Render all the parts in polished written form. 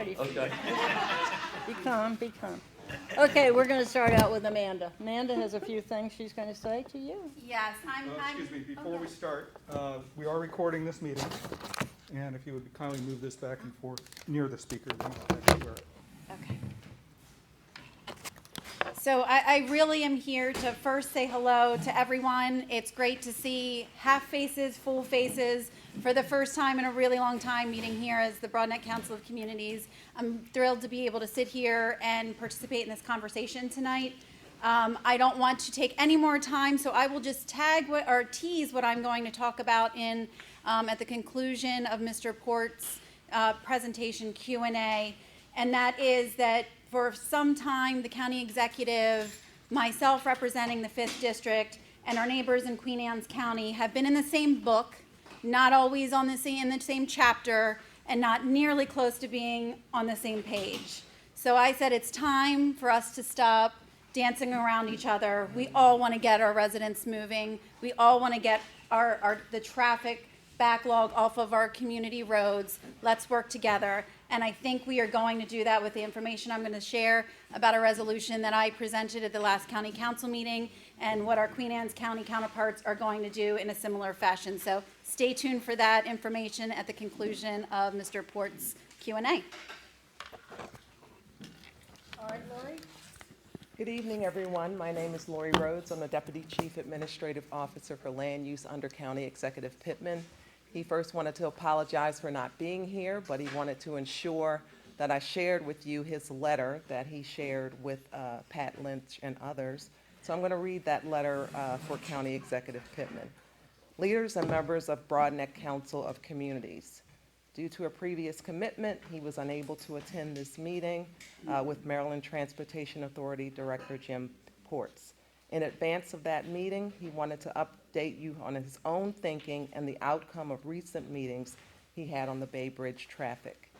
ready for you. Okay. Be calm, be calm. Okay, we're going to start out with Amanda. Amanda has a few things she's going to say to you. Yes, Excuse me, before we start, we are recording this meeting, and if you would kindly move this back and forth near the speaker, then I'll actually wear it. Okay. So I really am here to first say hello to everyone. It's great to see half faces, full faces, for the first time in a really long time meeting here as the Broad Neck Council of Communities. I'm thrilled to be able to sit here and participate in this conversation tonight. I don't want to take any more time, so I will just tease what I'm going to talk about in at the conclusion of Mr. Port's presentation Q&A, and that is that for some time the county executive, myself representing the 5th District, and our neighbors in Queen Anne's County have been in the same book, not always in the same chapter, and not nearly close to being on the same page. So I said it's time for us to stop dancing around each other. We all want to get our residents moving. We all want to get the traffic backlog off of our community roads. Let's work together. And I think we are going to do that with the information I'm going to share about a resolution that I presented at the last county council meeting and what our Queen Anne's County counterparts are going to do in a similar fashion. So stay tuned for that information at the conclusion of Mr. Port's Q&A. All right, Lori? Good evening, everyone. My name is Lori Rhodes. I'm the Deputy Chief Administrative Officer for Land Use under County Executive Pittman. He first wanted to apologize for not being here, but he wanted to ensure that I shared with you his letter that he shared with Pat Lynch and others. So I'm going to read that letter for County Executive Pittman. Leaders and members of Broad Neck Council of Communities. Due to a previous commitment, he was unable to attend this meeting with Maryland Transportation Authority Director Jim Ports. In advance of that meeting, he wanted to update you on his own thinking and the outcome of recent meetings he had on the Bay Bridge traffic.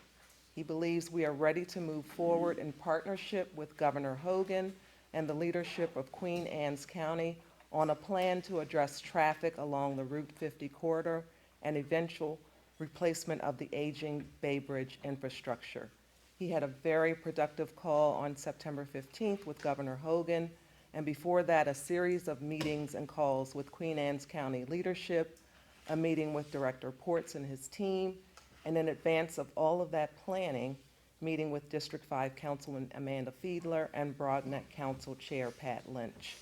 He believes we are ready to move forward in partnership with Governor Hogan and the leadership of Queen Anne's County on a plan to address traffic along the Route 50 corridor and eventual replacement of the aging Bay Bridge infrastructure. He had a very productive call on September 15th with Governor Hogan, and before that, a series of meetings and calls with Queen Anne's County leadership, a meeting with Director Ports and his team, and in advance of all of that planning, meeting with District 5 Councilman Amanda Fiedler and Broad Neck Council Chair Pat Lynch.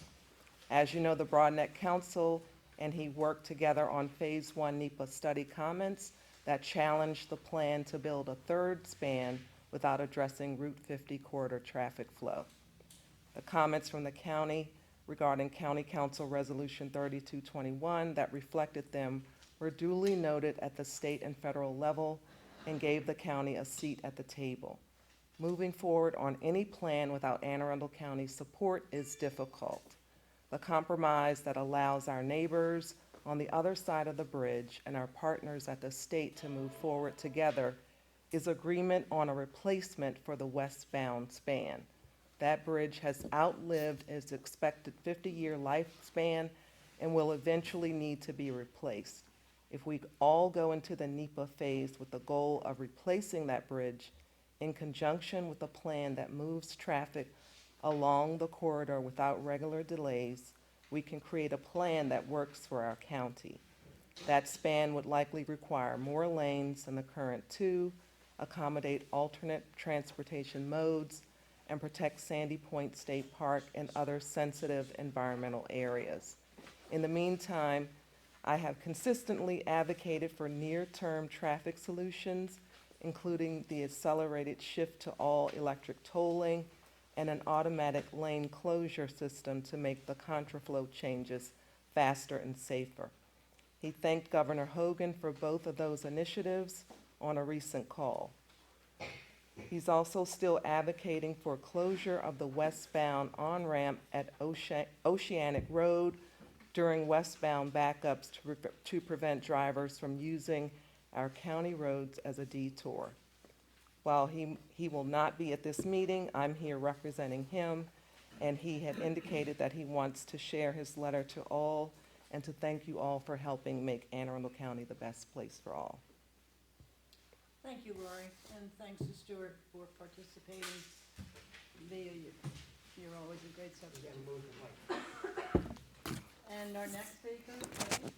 As you know, the Broad Neck Council and he worked together on Phase 1 NEPA study comments that challenged the plan to build a third span without addressing Route 50 corridor traffic flow. The comments from the county regarding County Council Resolution 3221 that reflected them were duly noted at the state and federal level and gave the county a seat at the table. Moving forward on any plan without Anne Arundel County support is difficult. The compromise that allows our neighbors on the other side of the bridge and our partners at the state to move forward together is agreement on a replacement for the westbound span. That bridge has outlived its expected 50-year lifespan and will eventually need to be replaced. If we all go into the NEPA phase with the goal of replacing that bridge in conjunction with a plan that moves traffic along the corridor without regular delays, we can create a plan that works for our county. That span would likely require more lanes than the current 2, accommodate alternate transportation modes, and protect Sandy Point State Park and other sensitive environmental areas. In the meantime, I have consistently advocated for near-term traffic solutions, including the accelerated shift to all electric tolling and an automatic lane closure system to make the contraflow changes faster and safer. He thanked Governor Hogan for both of those initiatives on a recent call. He's also still advocating for closure of the westbound on-ramp at Oceanic Road during westbound backups to prevent drivers from using our county roads as a detour. While he will not be at this meeting, I'm here representing him, and he had indicated that he wants to share his letter to all and to thank you all for helping make Anne Arundel County the best place for all. Thank you, Lori, and thanks to Stuart for participating via you. You're always a great subject. And our next speaker, Kate?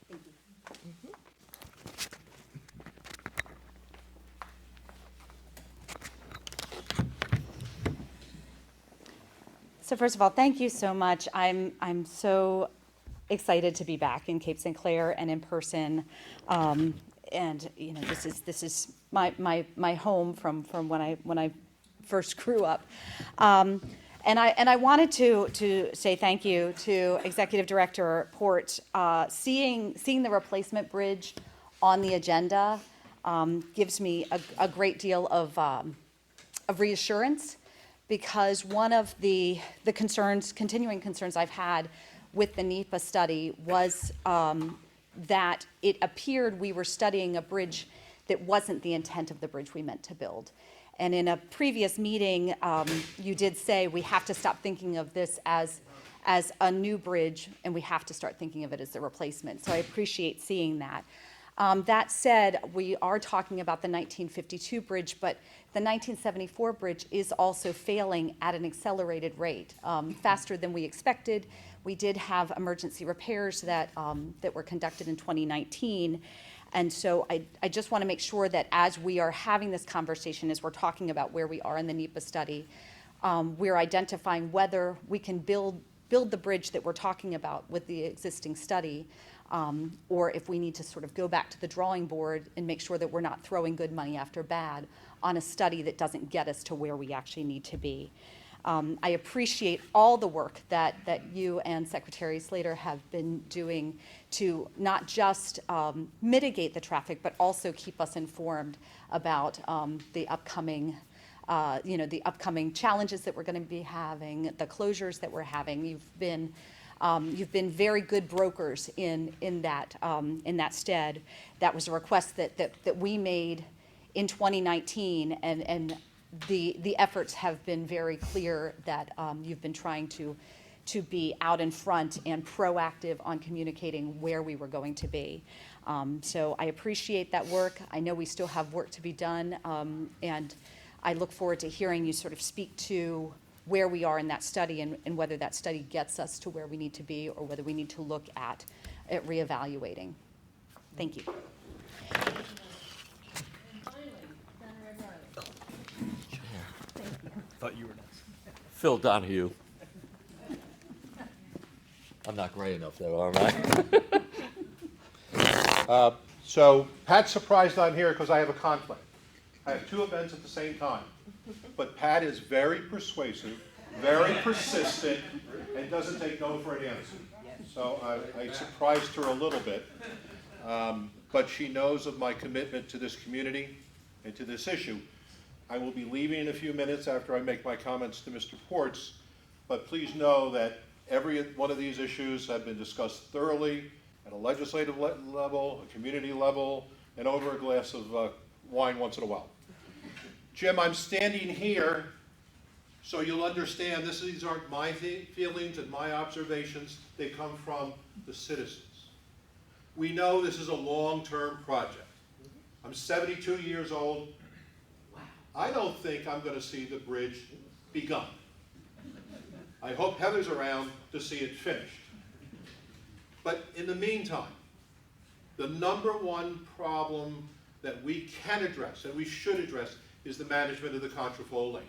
Thank you. So first of all, thank you so much. I'm so excited to be back in Cape St. Clair and in person. And you know, this is my home from when I first grew up. And I wanted to say thank you to Executive Director Port. Seeing the replacement bridge on the agenda gives me a great deal of reassurance, because one of the continuing concerns I've had with the NEPA study was that it appeared we were studying a bridge that wasn't the intent of the bridge we meant to build. And in a previous meeting, you did say we have to stop thinking of this as a new bridge, and we have to start thinking of it as a replacement. So I appreciate seeing that. That said, we are talking about the 1952 bridge, but the 1974 bridge is also failing at an accelerated rate, faster than we expected. We did have emergency repairs that were conducted in 2019. And so I just want to make sure that as we are having this conversation, as we're talking about where we are in the NEPA study, we're identifying whether we can build the bridge that we're talking about with the existing study, or if we need to sort of go back to the drawing board and make sure that we're not throwing good money after bad on a study that doesn't get us to where we actually need to be. I appreciate all the work that you and Secretary Slater have been doing to not just mitigate the traffic, but also keep us informed about the upcoming challenges that we're going to be having, the closures that we're having. You've been very good brokers in that stead. That was a request that we made in 2019, and the efforts have been very clear that you've been trying to be out in front and proactive on communicating where we were going to be. So I appreciate that work. I know we still have work to be done, and I look forward to hearing you sort of speak to where we are in that study and whether that study gets us to where we need to be, or whether we need to look at reevaluating. Thank you. And finally, Senator Riley. Thought you were next. Phil Donahue. I'm not gray enough though, am I? So Pat's surprised I'm here because I have a conflict. I have two events at the same time. But Pat is very persuasive, very persistent, and doesn't take no for an answer. So I surprised her a little bit. But she knows of my commitment to this community and to this issue. I will be leaving in a few minutes after I make my comments to Mr. Ports, but please know that every one of these issues have been discussed thoroughly at a legislative level, a community level, and over a glass of wine once in a while. Jim, I'm standing here so you'll understand these aren't my feelings and my observations. They come from the citizens. We know this is a long-term project. I'm 72 years old. I don't think I'm going to see the bridge begun. I hope Heather's around to see it finished. But in the meantime, the number one problem that we can address, and we should address, is the management of the contraflow lane.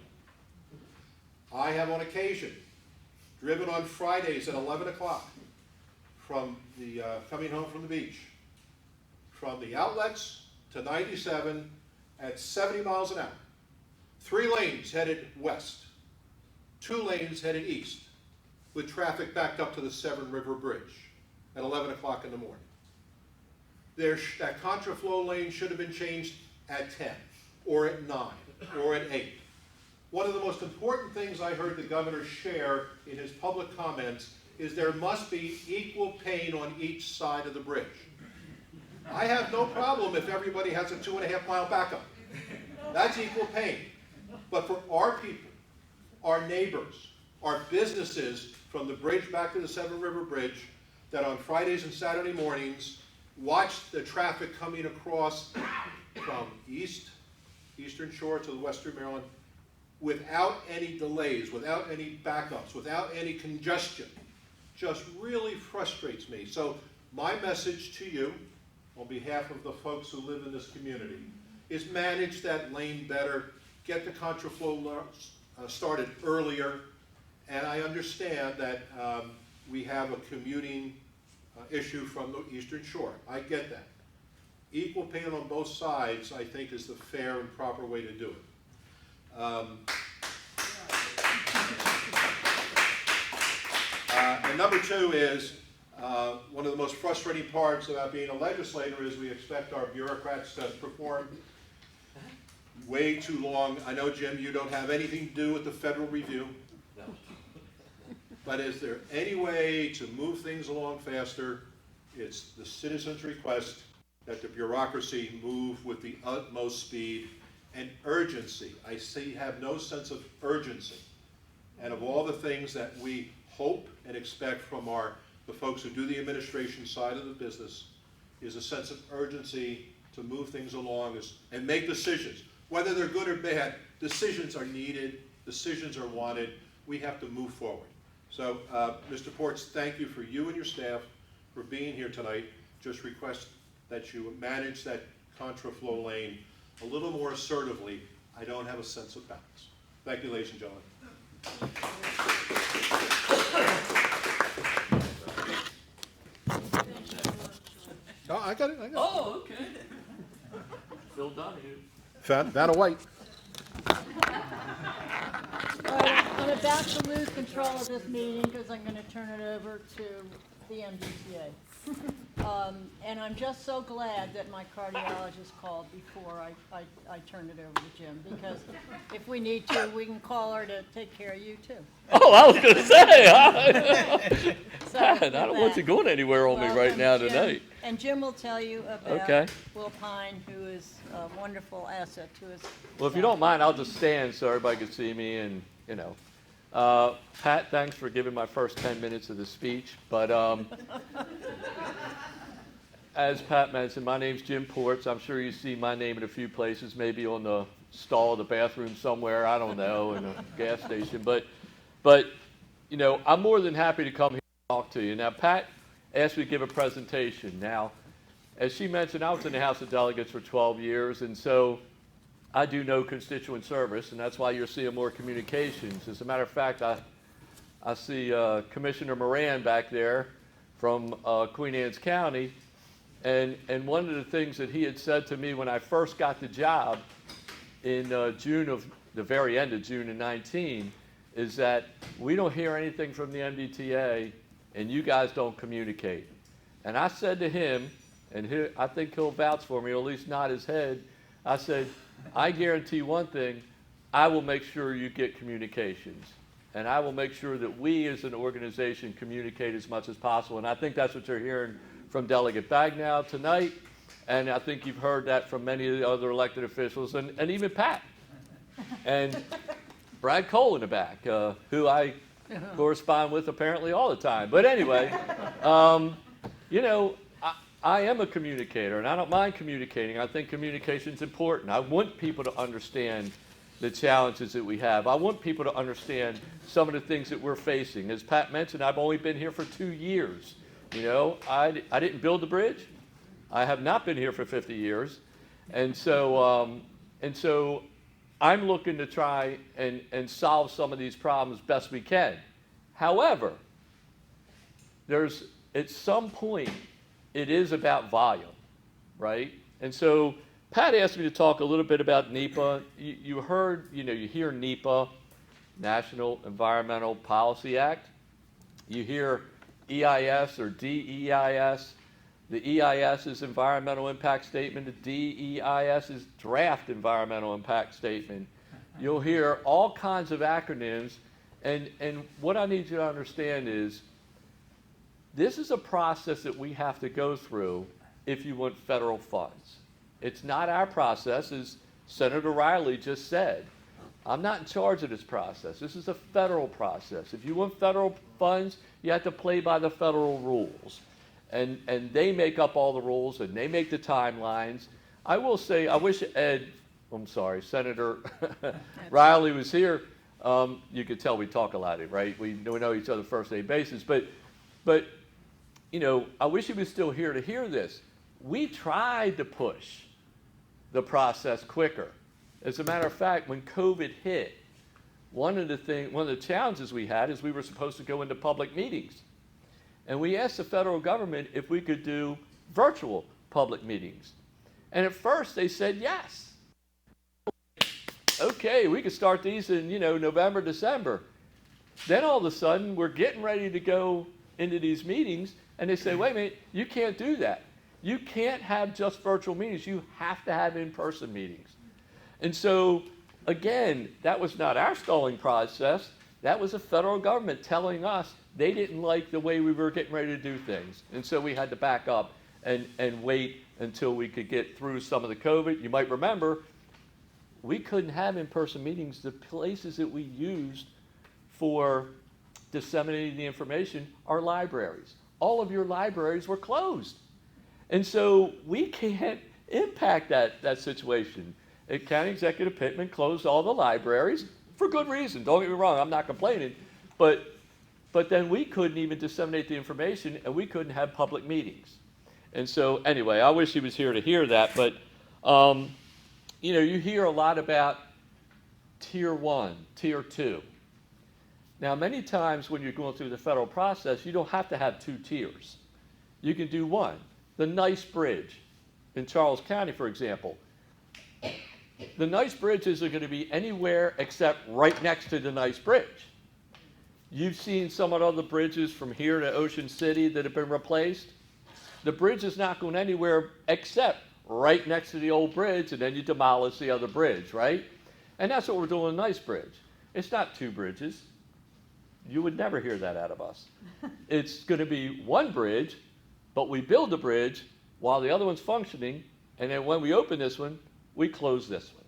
I have on occasion driven on Fridays at 11 o'clock from the coming home from the beach, from the outlets to 97 at 70 miles an hour. 3 lanes headed west, 2 lanes headed east, with traffic backed up to the Severn River Bridge at 11 o'clock in the morning. That contraflow lane should have been changed at 10, or at 9, or at 8. One of the most important things I heard the governor share in his public comments is there must be equal pain on each side of the bridge. I have no problem if everybody has a 2.5 mile backup. That's equal pain. But for our people, our neighbors, our businesses from the bridge back to the Severn River Bridge, that on Fridays and Saturday mornings watch the traffic coming across from Eastern Shore to the Western Maryland without any delays, without any backups, without any congestion, just really frustrates me. So my message to you, on behalf of the folks who live in this community, is manage that lane better, get the contraflow started earlier, and I understand that we have a commuting issue from the Eastern Shore. I get that. Equal payment on both sides, I think, is the fair and proper way to do it. And number two is, one of the most frustrating parts about being a legislator is we expect our bureaucrats to perform way too long. I know, Jim, you don't have anything to do with the federal review. No. But is there any way to move things along faster? It's the citizens' request that the bureaucracy move with the utmost speed and urgency. I have no sense of urgency. And of all the things that we hope and expect from the folks who do the administration side of the business, is a sense of urgency to move things along and make decisions. Whether they're good or bad, decisions are needed, decisions are wanted. We have to move forward. So, Mr. Ports, thank you for you and your staff for being here tonight. Just request that you manage that contraflow lane a little more assertively. I don't have a sense of balance. Thank you, ladies and gentlemen. Oh, I got it. Oh, okay. Phil Donahue. Vanna White. All right, I'm about to lose control of this meeting because I'm going to turn it over to the MDTA. And I'm just so glad that my cardiologist called before I turned it over to Jim, because if we need to, we can call her to take care of you too. Oh, I was going to say, So I with don't want you that, going anywhere on me right welcome, now Jim. tonight. And Jim will tell you about Okay. Will Pine, who is a wonderful asset to us. Well, if you don't mind, I'll just stand so everybody can see me and, you know. Pat, thanks for giving my first 10 minutes of the speech. But as Pat mentioned, my name's Jim Ports. I'm sure you see my name in a few places, maybe on the stall of the bathroom somewhere, I don't know, in a gas station. But you know, I'm more than happy to come here and talk to you. Now, Pat asked me to give a presentation. Now, as she mentioned, I was in the House of Delegates for 12 years, and so I do know constituent service, and that's why you're seeing more communications. As a matter of fact, I see Commissioner Moran back there from Queen Anne's County, and one of the things that he had said to me when I first got the job in the very end of June of 19, is that we don't hear anything from the MDTA, and you guys don't communicate. And I said to him, and I think he'll vouch for me, or at least nod his head, I said, I guarantee one thing, I will make sure you get communications. And I will make sure that we as an organization communicate as much as possible. And I think that's what you're hearing from Delegate Bagnall tonight. And I think you've heard that from many of the other elected officials, and even Pat. And Brad Cole in the back, who I correspond with apparently all the time. But anyway, you know, I am a communicator, and I don't mind communicating. I think communication is important. I want people to understand the challenges that we have. I want people to understand some of the things that we're facing. As Pat mentioned, I've only been here for 2 years. You know, I didn't build the bridge. I have not been here for 50 years. And so I'm looking to try and solve some of these problems best we can. However, at some point, it is about volume, right? And so Pat asked me to talk a little bit about NEPA. You hear NEPA, National Environmental Policy Act. You hear EIS or DEIS. The EIS is Environmental Impact Statement. The DEIS is Draft Environmental Impact Statement. You'll hear all kinds of acronyms. And what I need you to understand is this is a process that we have to go through if you want federal funds. It's not our process, as Senator Riley just said. I'm not in charge of this process. This is a federal process. If you want federal funds, you have to play by the federal rules. and they make up all the rules, and they make the timelines. I will say, I wish Senator Riley was here. You could tell we talk a lot, right? We know each other first name basis, but you know, I wish he was still here to hear this. We tried to push the process quicker. As a matter of fact, when COVID hit, one of the challenges we had is we were supposed to go into public meetings. And we asked the federal government if we could do virtual public meetings. And at first they said yes. Okay, we could start these in, you know, November, December. Then all of a sudden we're getting ready to go into these meetings and they say, wait a minute, you can't do that. You can't have just virtual meetings. You have to have in-person meetings. And so, again, that was not our stalling process. That was the federal government telling us they didn't like the way we were getting ready to do things. And so we had to back up and wait until we could get through some of the COVID. You might remember, we couldn't have in-person meetings. The places that we used for disseminating the information are libraries. All of your libraries were closed. And so we can't impact that situation. County Executive Pittman closed all the libraries for good reason. Don't get me wrong, I'm not complaining. But then we couldn't even disseminate the information and we couldn't have public meetings. And so anyway, I wish he was here to hear that. But, you know, you hear a lot about Tier 1, Tier 2. Now, many times when you're going through the federal process, you don't have to have 2 tiers. You can do one. The Nice Bridge in Charles County, for example. The Nice Bridges are going to be anywhere except right next to the Nice Bridge. You've seen some of the other bridges from here to Ocean City that have been replaced. The bridge is not going anywhere except right next to the old bridge, and then you demolish the other bridge, right? And that's what we're doing with Nice Bridge. It's not 2 bridges. You would never hear that out of us. It's going to be one bridge, but we build the bridge while the other one's functioning, and then when we open this one, we close this one.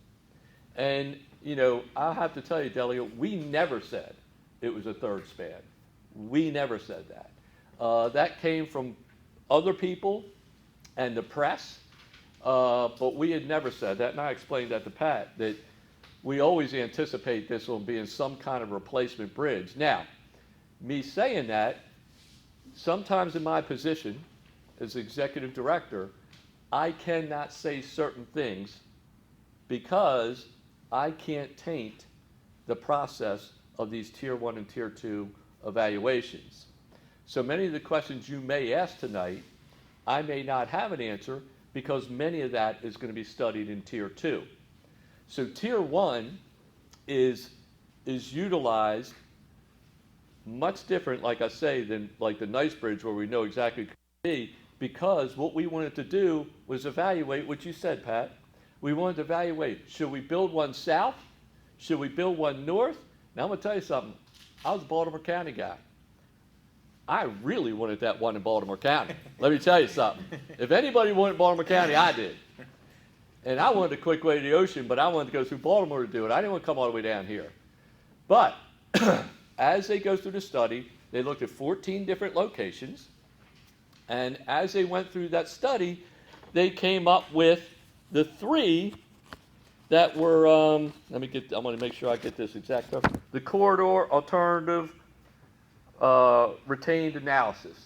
And, you know, I'll have to tell you, Delia, we never said it was a 3rd span. We never said that. That came from other people and the press, but we had never said that, and I explained that to Pat, that we always anticipate this will be in some kind of replacement bridge. Now, me saying that, sometimes in my position as executive director, I cannot say certain things because I can't taint the process of these Tier 1 and Tier 2 evaluations. So many of the questions you may ask tonight, I may not have an answer because many of that is going to be studied in Tier 2. So Tier 1 is utilized much different, like I say, than like the Nice Bridge where we know exactly what it could be, because what we wanted to do was evaluate what you said, Pat. We wanted to evaluate, should we build one south? Should we build one north? Now I'm going to tell you something. I was a Baltimore County guy. I really wanted that one in Baltimore County. Let me tell you something. If anybody wanted Baltimore County, I did. And I wanted a quick way to the ocean, but I wanted to go through Baltimore to do it. I didn't want to come all the way down here. But as they go through the study, they looked at 14 different locations. And as they went through that study, they came up with the 3 that were, I want to make sure I get this exact up. The corridor alternative retained analysis.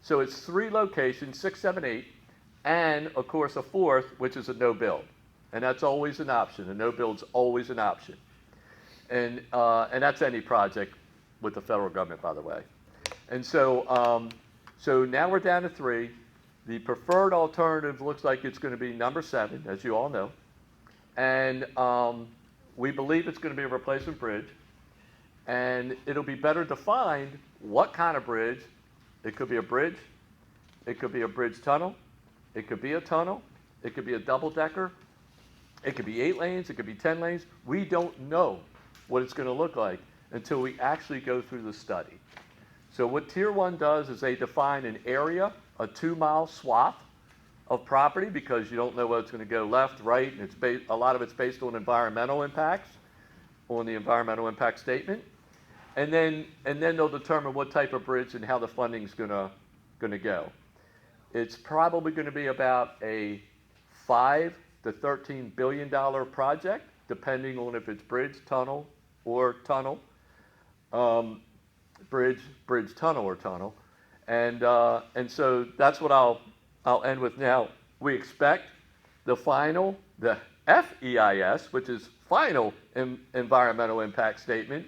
So it's 3 locations, 6, 7, 8. And, of course, a 4th, which is a no-build. And that's always an option. A no-build's always an option. And that's any project with the federal government, by the way. And so, so now we're down to 3. The preferred alternative looks like it's going to be number 7, as you all know. And we believe it's going to be a replacement bridge. And it'll be better defined what kind of bridge. It could be a bridge. It could be a bridge tunnel. It could be a tunnel. It could be a double-decker. It could be 8 lanes. It could be 10 lanes. We don't know what it's going to look like until we actually go through the study. So what Tier 1 does is they define an area, a 2-mile swath of property, because you don't know whether it's going to go left, right, and a lot of it's based on environmental impacts, on the environmental impact statement. And then they'll determine what type of bridge and how the funding is going to go. it's probably going to be about a $5 to $13 billion project, depending on if it's bridge, tunnel, or tunnel. Bridge, tunnel, or tunnel. And so that's what I'll end with now. We expect the FEIS, which is final environmental impact statement,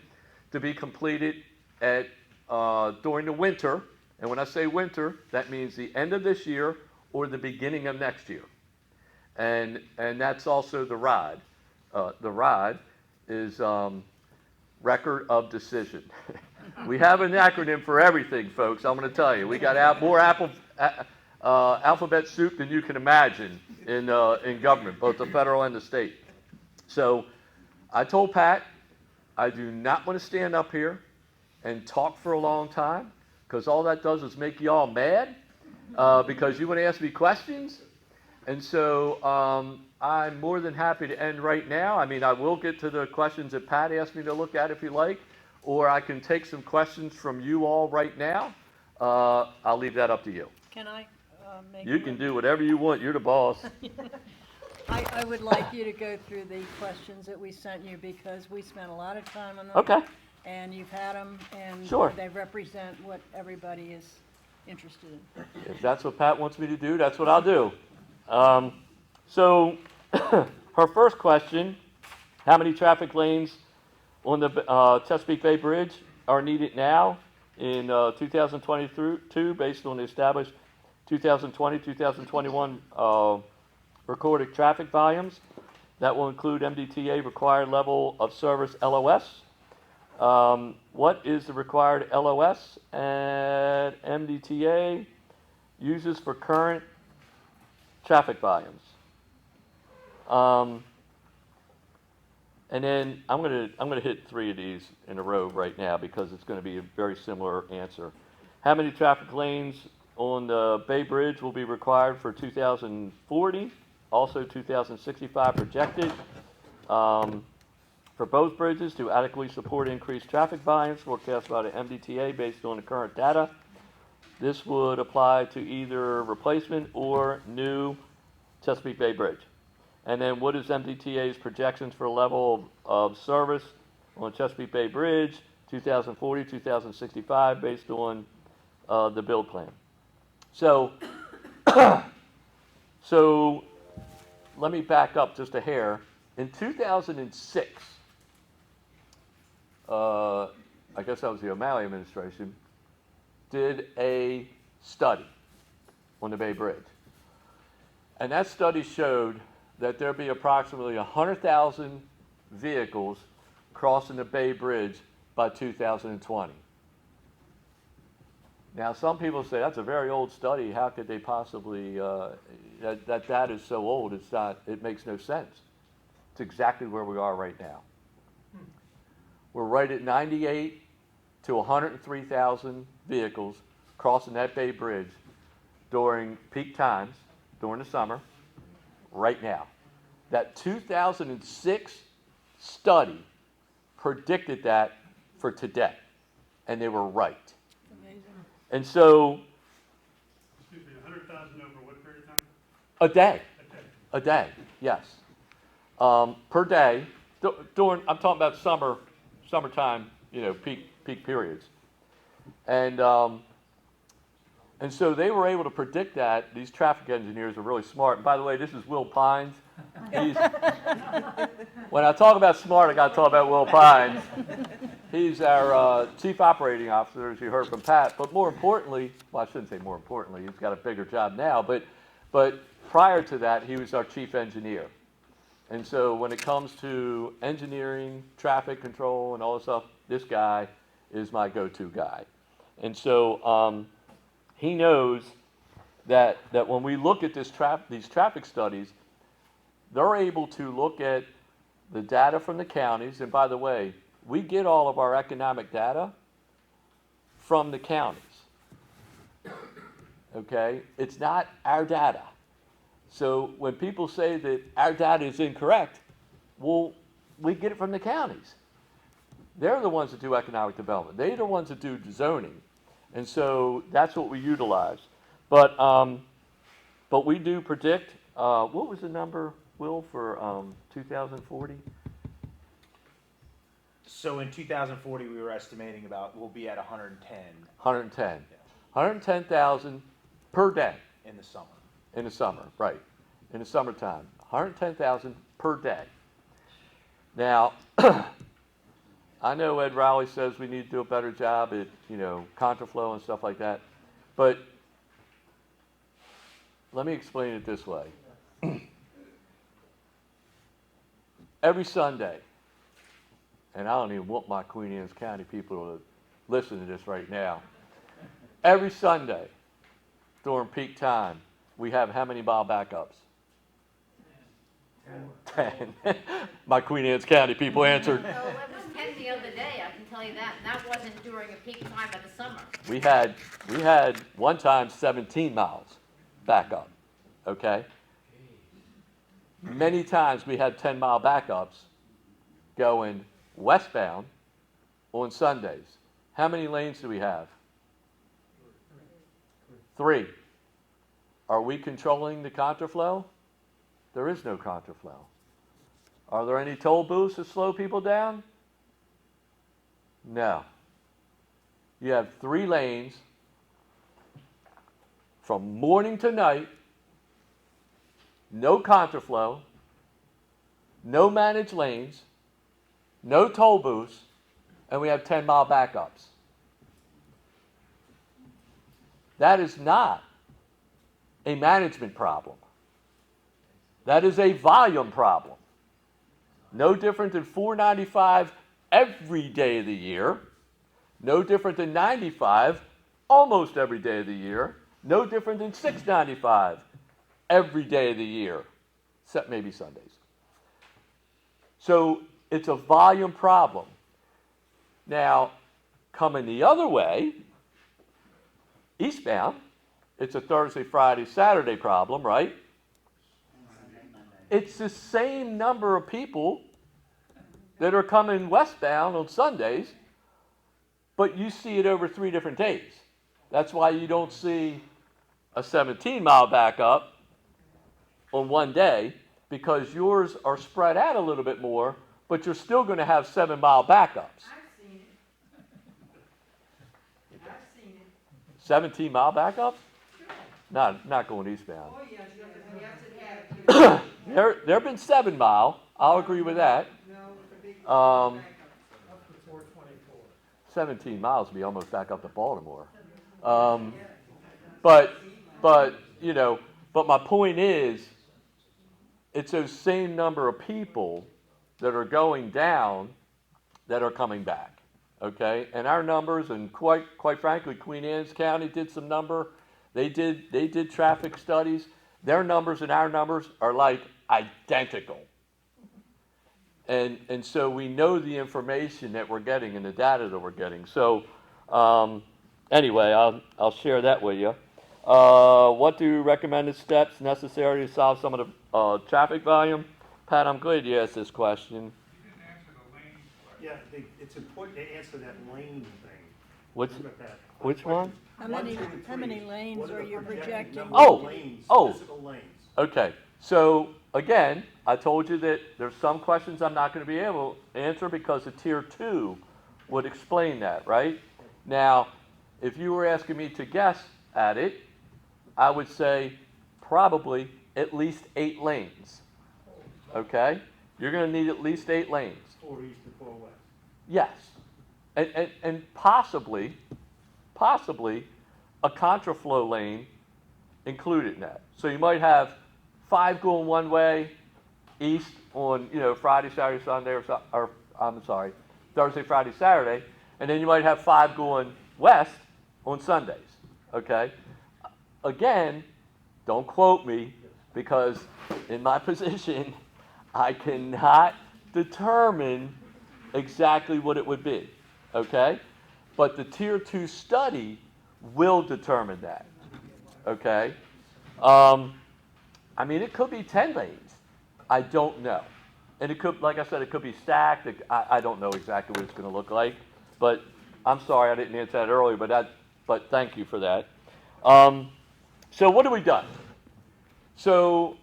to be completed during the winter. And when I say winter, that means the end of this year or the beginning of next year. And that's also the ROD. The ROD is Record of Decision. We have an acronym for everything, folks. I'm going to tell you. We got more alphabet soup than you can imagine in government, both the federal and the state. So I told Pat, I do not want to stand up here and talk for a long time, because all that does is make you all mad, because you want to ask me questions. And so I'm more than happy to end right now. I mean, I will get to the questions that Pat asked me to look at if you like, or I can take some questions from you all right now. I'll leave that up to you. Can I make? You can do whatever you want. You're the boss. I would like you to go through the questions that we sent you, because we spent a lot of time on them. Okay. And you've had them, and Sure. they represent what everybody is interested in. If that's what Pat wants me to do, that's what I'll do. So her first question, how many traffic lanes on the Chesapeake Bay Bridge are needed now in 2022 based on the established 2020-2021 recorded traffic volumes? That will include Mdta required level of service LOS. What is the required LOS and Mdta uses for current traffic volumes? And then I'm gonna hit three of these in a row right now, because it's going to be a very similar answer. How many traffic lanes on the Bay Bridge will be required for 2040? Also 2065 projected. For both bridges to adequately support increased traffic volumes forecast by the Mdta based on the current data. This would apply to either replacement or new Chesapeake Bay Bridge. And then what is Mdta's projections for level of service on Chesapeake Bay Bridge 2040, 2065 based on the build plan? So, so let me back up just a hair. In 2006, I guess that was the O'Malley administration, did a study on the Bay Bridge. And that study showed that there'd be approximately 100,000 vehicles crossing the Bay Bridge by 2020. Now, some people say that's a very old study. How could they possibly, that data is so old, it makes no sense. It's exactly where we are right now. We're right at 98 to 103,000 vehicles crossing that Bay Bridge during peak times, during the summer, right now. That 2006 study predicted that for today, and they were right. Amazing. And so, Excuse me, 100,000 over what period of time? a day, A day. a day, yes. Per day, I'm talking about summertime, peak periods. And so they were able to predict that. These traffic engineers are really smart. And by the way, this is Will Pines. When I talk about smart, I got to talk about Will Pines. He's our chief operating officer, as you heard from Pat. But more importantly, well, I shouldn't say more importantly, he's got a bigger job now. But prior to that, he was our chief engineer. And so when it comes to engineering, traffic control, and all this stuff, this guy is my go-to guy. And so he knows that when we look at these traffic studies, they're able to look at the data from the counties. And by the way, we get all of our economic data from the counties. Okay? It's not our data. So when people say that our data is incorrect, well, we get it from the counties. They're the ones that do economic development. They're the ones that do zoning. And so that's what we utilize. But But we do predict, what was the number, Will, for 2040? So in 2040, we were estimating we'll be at 110 110. 110,000 per day in the summer. in the summer, right, in the summertime. 110,000 per day. Now, I know Ed Rowley says we need to do a better job at, contraflow and stuff like that, but let me explain it this way. Every Sunday, and I don't even want my Queen Anne's County people to listen to this right now. Every Sunday during peak time, we have how many mile backups? 10. My Queen Anne's County people answered. So it was 10 the other day, I can tell you that, and that wasn't during a peak time of the summer. We had one time 17 miles backup, okay? Many times we had 10-mile backups going westbound on Sundays. How many lanes do we have? 3. Are we controlling the contraflow? There is no contraflow. Are there any toll booths to slow people down? No. You have 3 lanes from morning to night, no contraflow, no managed lanes, no toll booths, and we have 10-mile backups. That is not a management problem. That is a volume problem. No different than 495 every day of the year. No different than 95 almost every day of the year. No different than 695 every day of the year, except maybe Sundays. So it's a volume problem. Now, coming the other way, eastbound, it's a Thursday, Friday, Saturday problem, right? It's the same number of people that are coming westbound on Sundays, but you see it over 3 different days. That's why you don't see a 17-mile backup on one day, because yours are spread out a little bit more, but you're still going to have 7-mile backups. I've seen it. I've seen it. 17-mile backups? Not going eastbound. Oh, yes, it has. There have been 7-mile. I'll agree with that. 17 miles would be almost back up to Baltimore. But my point is, it's those same number of people that are going down that are coming back. Okay, and our numbers, and quite frankly, Queen Anne's County did some number. They did traffic studies. Their numbers and our numbers are like identical. And so we know the information that we're getting and the data that we're getting. So anyway, I'll share that with you. What do recommended steps necessary to solve some of the traffic volume? Pat, I'm glad you asked this question. Yeah, it's important to answer that lane thing. Which What one? How many lanes are you projecting? Physical lanes. Okay, so again, I told you that there's some questions I'm not going to be able to answer because the Tier 2 would explain that, right? Now, if you were asking me to guess at it, I would say probably at least 8 lanes. Okay? You're going to need at least 8 lanes. 4 east and 4 west. Yes. And possibly a contraflow lane included in that. So you might have 5 going one way east on, Friday, Saturday, Sunday, Thursday, Friday, Saturday, and then you might have 5 going west on Sundays. Okay? Again, don't quote me, because in my position, I cannot determine exactly what it would be. Okay? But the Tier 2 study will determine that. Okay? It could be 10 lanes. I don't know. And it could, like I said, it could be stacked. I don't know exactly what it's going to look like. But I'm sorry I didn't answer that earlier, but thank you for that. So what have we done? So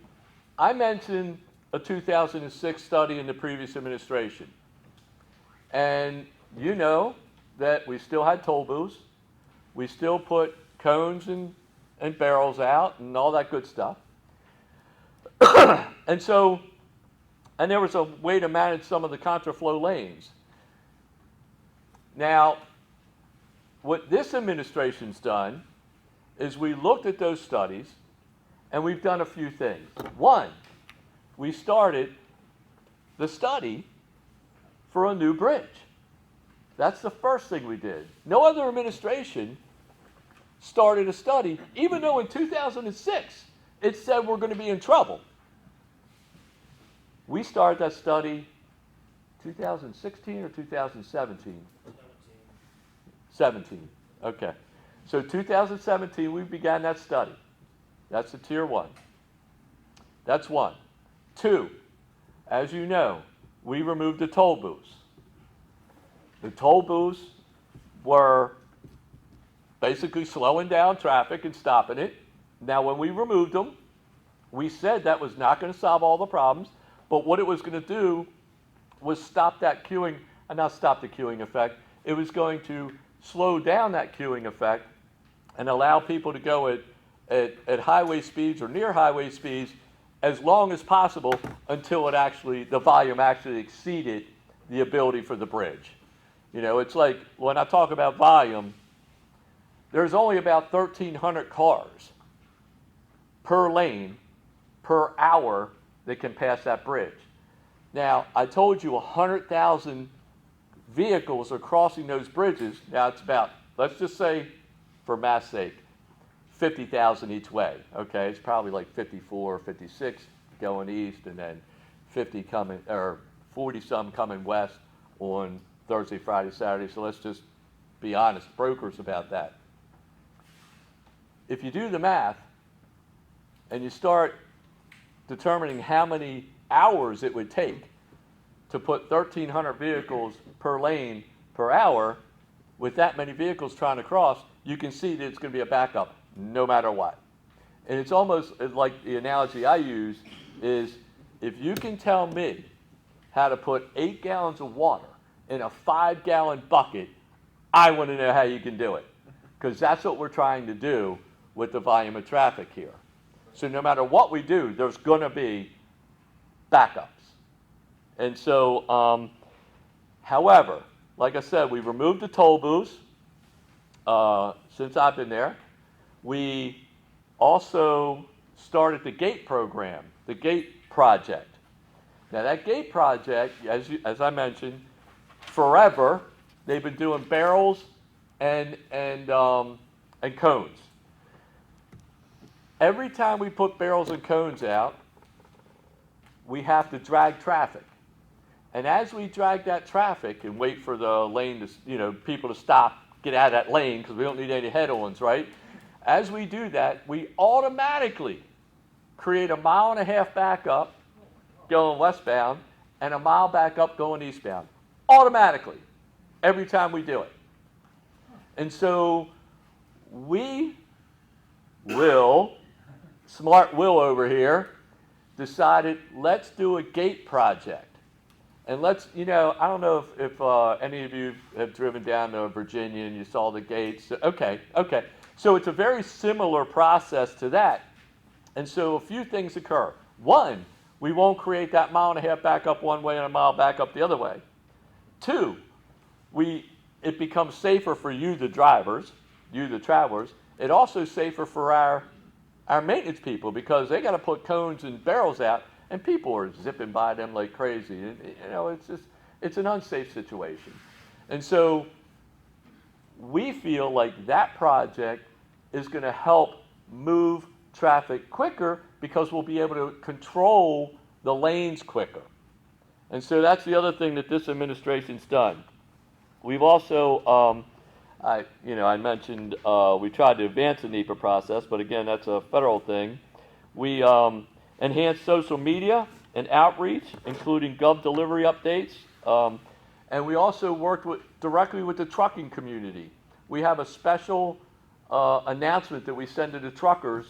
I mentioned a 2006 study in the previous administration. And you know that we still had toll booths. We still put cones and barrels out and all that good stuff. And there was a way to manage some of the contraflow lanes. Now, what this administration's done is we looked at those studies and we've done a few things. One, we started the study for a new bridge. That's the first thing we did. No other administration started a study, even though in 2006 it said we're going to be in trouble. We started that study 2016 or 2017? 17. Okay. So 2017 we began that study. That's the tier 1. That's 1. 2, as you know, we removed the toll booths. The toll booths were basically slowing down traffic and stopping it. Now, when we removed them, we said that was not going to solve all the problems, but what it was going to do was stop that queuing, not stop the queuing effect. It was going to slow down that queuing effect and allow people to go at highway speeds or near highway speeds as long as possible until the volume actually exceeded the ability for the bridge. You know, it's like when I talk about volume, there's only about 1,300 cars per lane per hour that can pass that bridge. Now, I told you 100,000 vehicles are crossing those bridges. Now, it's about, let's just say, for math's sake, 50,000 each way. Okay, it's probably like 54 or 56 going east, and then 50 coming, or 40 some coming west on Thursday, Friday, Saturday. So let's just be honest, brokers about that. If you do the math and you start determining how many hours it would take to put 1,300 vehicles per lane per hour, with that many vehicles trying to cross, you can see that it's going to be a backup no matter what. And it's almost like the analogy I use is, if you can tell me how to put 8 gallons of water in a 5-gallon bucket, I want to know how you can do it. Because that's what we're trying to do with the volume of traffic here. So no matter what we do, there's going to be backups. And so, however, like I said, we removed the toll booths since I've been there. We also started the GATE program, the GATE project. Now that GATE project, as I mentioned, forever they've been doing barrels and cones. Every time we put barrels and cones out, we have to drag traffic. And as we drag that traffic and wait for the lane to, people to stop, get out of that lane because we don't need any head-ons, right? As we do that, we automatically create a 1.5 mile backup going westbound and a mile back up going eastbound. Automatically, every time we do it. And so Smart Will over here, decided, let's do a GATE project. And let's, I don't know if any of you have driven down to Virginia and you saw the gates. Okay. So it's a very similar process to that. And so a few things occur. One, we won't create that 1.5 mile back up one way and a mile back up the other way. Two, it becomes safer for you, the drivers, you, the travelers. It also safer for our maintenance people, because they got to put cones and barrels out, and people are zipping by them like crazy. And, it's an unsafe situation. And so we feel like that project is going to help move traffic quicker, because we'll be able to control the lanes quicker. And so that's the other thing that this administration's done. We've also, I mentioned we tried to advance the NEPA process, but again, that's a federal thing. We enhanced social media and outreach, including gov delivery updates. And we also worked directly with the trucking community. We have a special announcement that we send to the truckers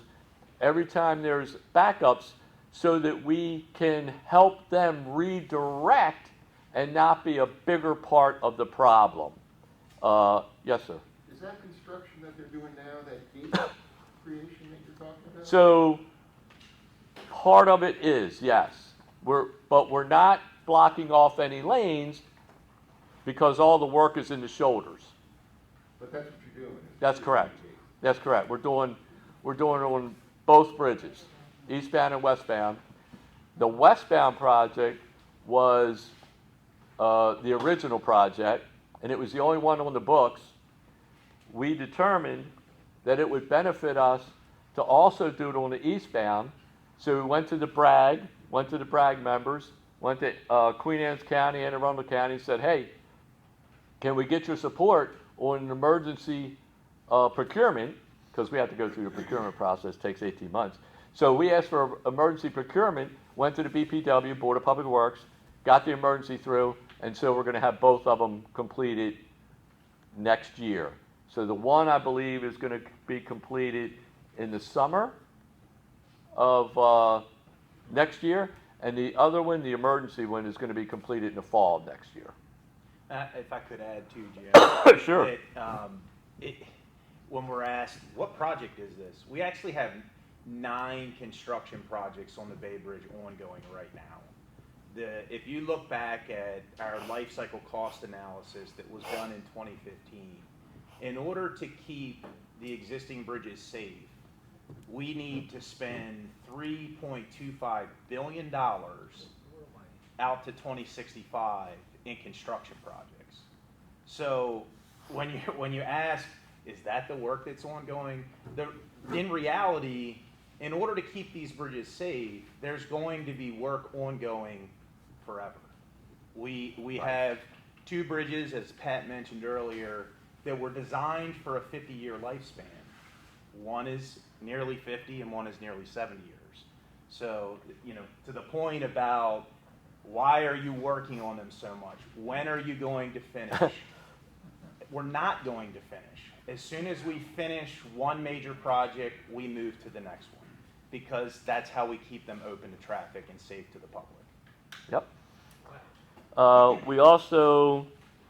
every time there's backups so that we can help them redirect and not be a bigger part of the problem. Yes, sir. Is that construction that they're doing now, that gate creation that you're talking about? So part of it is, yes. But we're not blocking off any lanes because all the work is in the shoulders. But that's what you're doing. That's correct. That's correct. We're doing it on both bridges, eastbound and westbound. The westbound project was the original project, and it was the only one on the books. We determined that it would benefit us to also do it on the eastbound, so we went to the Bragg members, went to Queen Anne's County and Arundel County, and said, hey, can we get your support on an emergency procurement, because we have to go through the procurement process, takes 18 months. So we asked for emergency procurement, went to the BPW, Board of Public Works, got the emergency through, and so we're going to have both of them completed next year. So the one, I believe, is going to be completed in the summer of next year, and the other one, the emergency one, is going to be completed in the fall of next year. If I could add too, Jim. Sure. When we're asked, what project is this? We actually have 9 construction projects on the Bay Bridge ongoing right now. If you look back at our life cycle cost analysis that was done in 2015, in order to keep the existing bridges safe, we need to spend $3.25 billion out to 2065 in construction projects. So when you ask, is that the work that's ongoing? In reality, in order to keep these bridges safe, there's going to be work ongoing forever. We have 2 bridges, as Pat mentioned earlier, that were designed for a 50-year lifespan. One is nearly 50 and one is nearly 70 years. So, to the point about why are you working on them so much? When are you going to finish? We're not going to finish. As soon as we finish one major project, we move to the next one, because that's how we keep them open to traffic and safe to the public. Yep. We also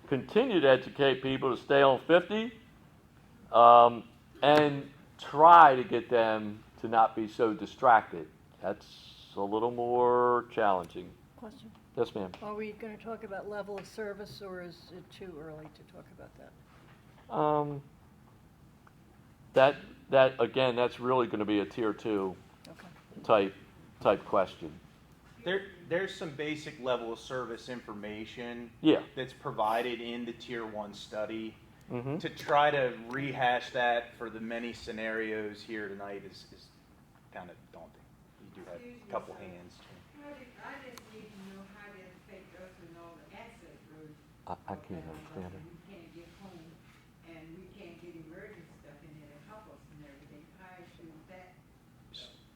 continue to educate people to stay on 50 and try to get them to not be so distracted. That's a little more challenging. Question. Yes, ma'am. Are we going to talk about level of service, or is it too early to talk about that? That again, that's really going to be a tier 2 Okay. type question. There's some basic level of service information Yeah. that's provided in the Tier 1 study. Mm-hmm. To try to rehash that for the many scenarios here tonight is kind of daunting. You do have a couple hands. I just need to know how they affect us and all the access roads. I can't understand it. We can't get home and we can't get emergency stuff in there to help us and everything. How should that?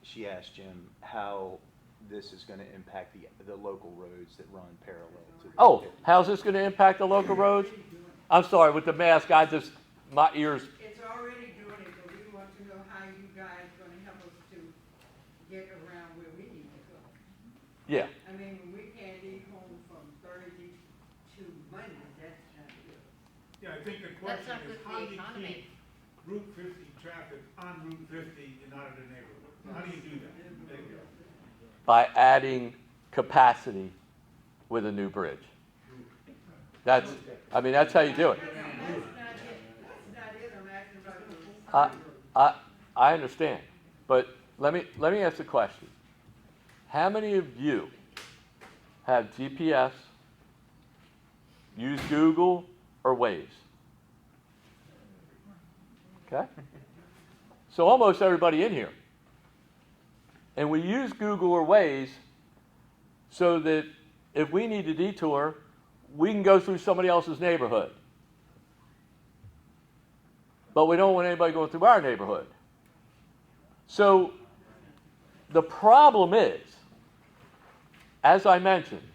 She asked Jim how this is going to impact the local roads that run parallel to the Oh, how's this going to impact the local roads? I'm sorry, with the mask, my ears. It's already doing it, but we want to know how you guys going to help us to get around where we need to go. Yeah. I mean, we can't leave home from Thursday to Monday, that's not good. Yeah, I think the That's question not good is for how the do you economy. keep Route 50 traffic on Route 50 and out of the neighborhood? How do you do that? There you go. By adding capacity with a new bridge. That's how you do it. I understand, but let me ask the question. How many of you have GPS, use Google, or Waze? Okay? So almost everybody in here. And we use Google or Waze so that if we need a detour, we can go through somebody else's neighborhood. But we don't want anybody going through our neighborhood. So the problem is, as I mentioned,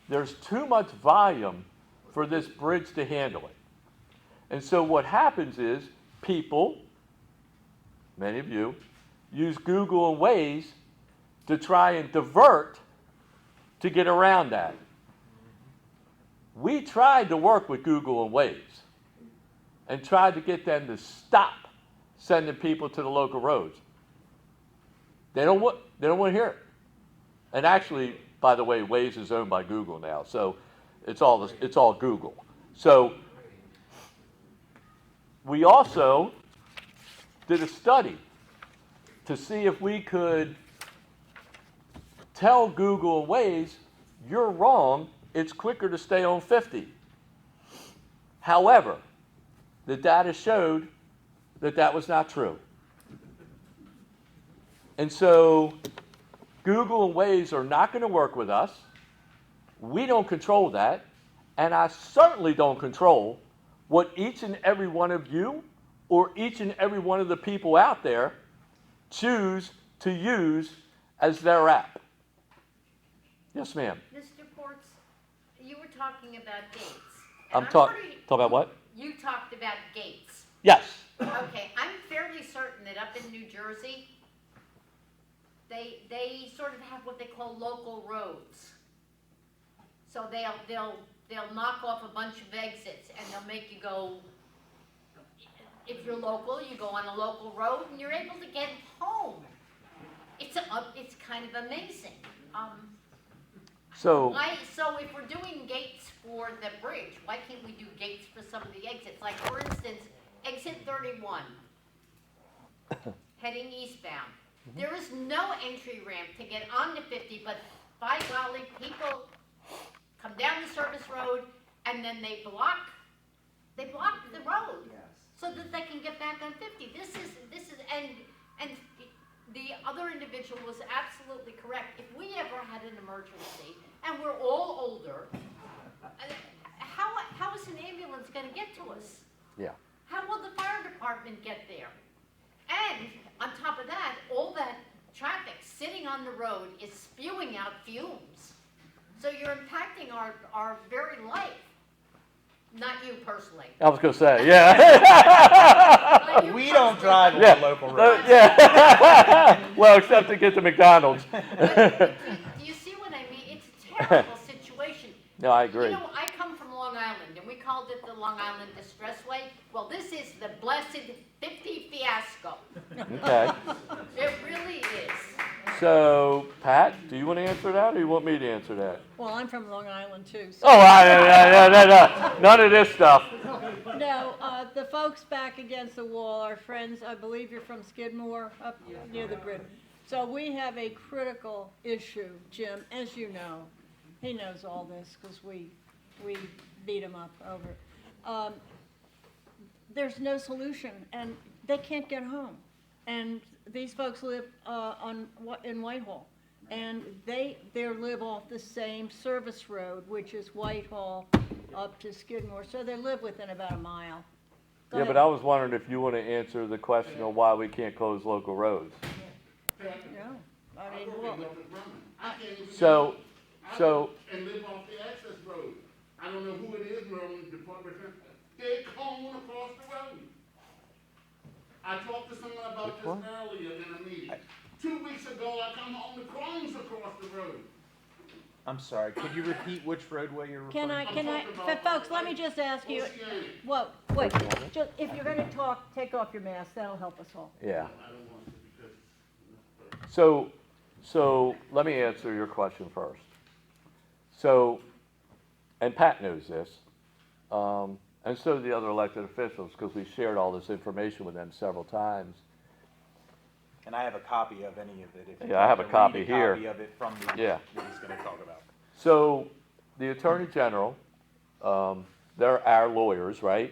there's too much volume for this bridge to handle it. And so what happens is people, many of you, use Google and Waze to try and divert to get around that. We tried to work with Google and Waze and tried to get them to stop sending people to the local roads. They don't want to hear it. And actually, by the way, Waze is owned by Google now, so it's all Google. So we also did a study to see if we could tell Google and Waze, you're wrong, it's quicker to stay on 50. However, the data showed that that was not true. And so Google and Waze are not going to work with us. We don't control that. And I certainly don't control what each and every one of you or each and every one of the people out there choose to use as their app. Yes, ma'am. Mr. Ports, you were talking about gates. I'm talking about what? You talked about gates. Yes. Okay, I'm fairly certain that up in New Jersey, they sort of have what they call local roads. So they'll knock off a bunch of exits and they'll make you go, if you're local, you go on a local road and you're able to get home. It's kind of amazing. So So if we're doing gates for the bridge, why can't we do gates for some of the exits? Like for instance, exit 31, heading eastbound. There is no entry ramp to get onto 50, but by golly, people come down the service road and then they block the road so that they can get back on 50. This is and the other individual was absolutely correct. If we ever had an emergency and we're all older, how is an ambulance going to get to us? yeah. How will the fire department get there? And on top of that, all that traffic sitting on the road is spewing out fumes. So you're impacting our very life. Not you personally. I was going to say, yeah. Not you We don't personally. drive on Yeah. the local road. Yeah. Well, except to get to McDonald's. But do you see what I mean? It's a terrible situation. No, I agree. You know, I come from Long Island, and we called it the Long Island Distressway. Well, this is the blessed 50 fiasco. Okay. It really is. So, Pat, do you want to answer that, or do you want me to answer that? Well, I'm from Long Island too. So Oh, no. None of this stuff. No, the folks back against the wall are friends. I believe you're from Skidmore, up near the bridge. So we have a critical issue, Jim, as you know. He knows all this because we beat him up over it. There's no solution, and they can't get home. And these folks live in Whitehall, and they live off the same service road, which is Whitehall up to Skidmore. So they live within about a mile. Go Yeah, ahead. but I was wondering if you want to answer the question on why we can't close local roads. No, I mean, well, So, And live off the access road. I don't know who it is, Maryland Department, they cone across the road. I talked to someone about this earlier in a meeting. 2 weeks ago, I come home, the cones across the road. I'm sorry, could you repeat which roadway you're referring can I, talking about folks, let me just ask you, Oceanic. whoa, wait, just, if you're gonna talk, take off your mask, that'll help us all. yeah. I don't want to because. So let me answer your question first. So, and Pat knows this, and so do the other elected officials, because we shared all this information with them several times. And I have a copy of any of it. If Yeah, I have a you copy read here. Copy of it from the, Yeah. that he's gonna talk about. So, the Attorney General, they're our lawyers, right?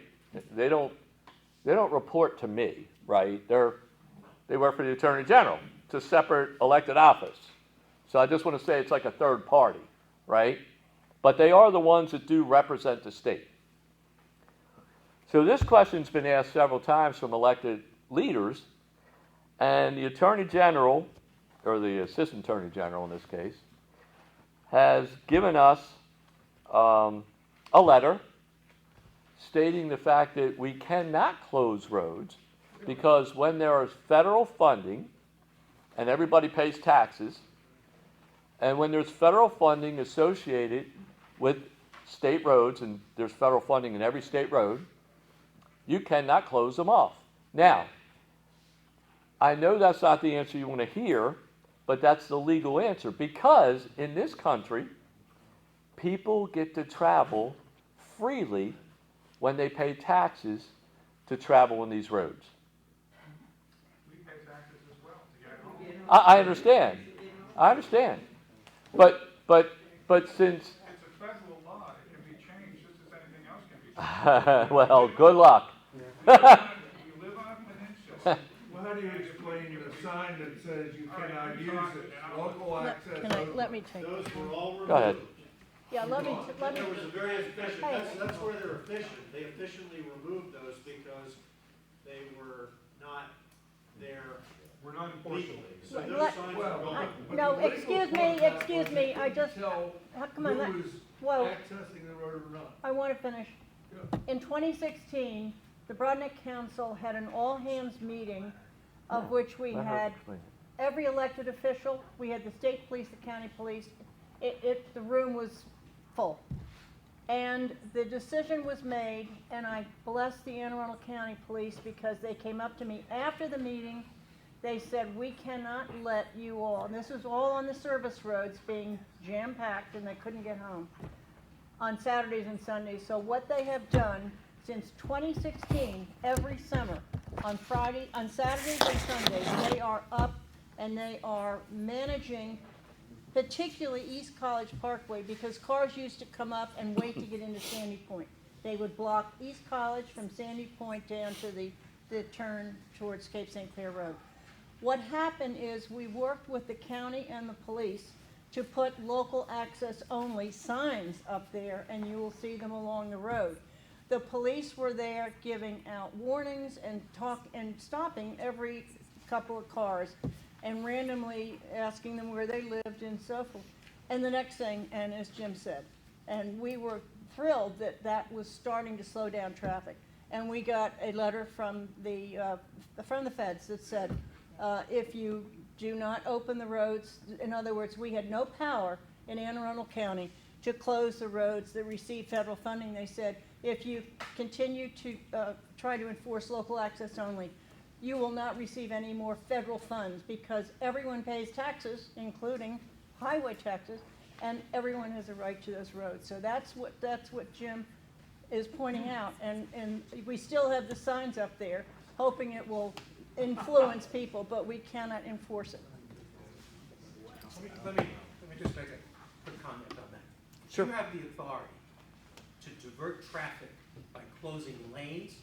They don't report to me, right? They work for the Attorney General. It's a separate elected office. So I just want to say it's like a third party, right? But they are the ones that do represent the state. So this question's been asked several times from elected leaders, and the Attorney General, or the Assistant Attorney General in this case, has given us a letter stating the fact that we cannot close roads because when there is federal funding and everybody pays taxes. And when there's federal funding associated with state roads, and there's federal funding in every state road, you cannot close them off. Now, I know that's not the answer you want to hear, but that's the legal answer, because in this country, people get to travel freely when they pay taxes to travel on these roads. We pay taxes as well to get home. I understand. I understand. But since It's a federal law, it can be changed just as anything else can be changed. well, good luck. We live on a peninsula. Well, how do you explain the sign that says you cannot use it, local access? Let me take Those it. were all removed. Go ahead. Yeah, let me, It was a very efficient, Hey. that's where they're efficient. They efficiently removed those because they were not there We're not enforceable. legally. So Let- those signs are gone. no, excuse me, I just, come on, Who is whoa. accessing the road or not? I want to finish. In 2016, the Broadneck Council had an all-hands meeting of which we Let her had explain. every elected official, we had the state police, the county police. The room was full. And the decision was made, and I bless the Anne Arundel County Police because they came up to me after the meeting. They said, we cannot let you all, and this was all on the service roads being jam-packed and they couldn't get home on Saturdays and Sundays. So what they have done since 2016, every summer, on Saturdays and Sundays, they are up and they are managing particularly East College Parkway, because cars used to come up and wait to get into Sandy Point. They would block East College from Sandy Point down to the turn towards Cape St. Clair Road. What happened is we worked with the county and the police to put local access only signs up there, and you will see them along the road. The police were there giving out warnings and stopping every couple of cars and randomly asking them where they lived and so forth. And the next thing, and as Jim said, and we were thrilled that that was starting to slow down traffic. And we got a letter from the feds that said, if you do not open the roads, in other words, we had no power in Anne Arundel County to close the roads that receive federal funding. They said, if you continue to try to enforce local access only, you will not receive any more federal funds, because everyone pays taxes, including highway taxes, and everyone has a right to those roads. So that's what Jim is pointing out, and we still have the signs up there, hoping it will influence people, but we cannot enforce it. Let me just make a quick comment on that. Sure. You have the authority to divert traffic by closing lanes.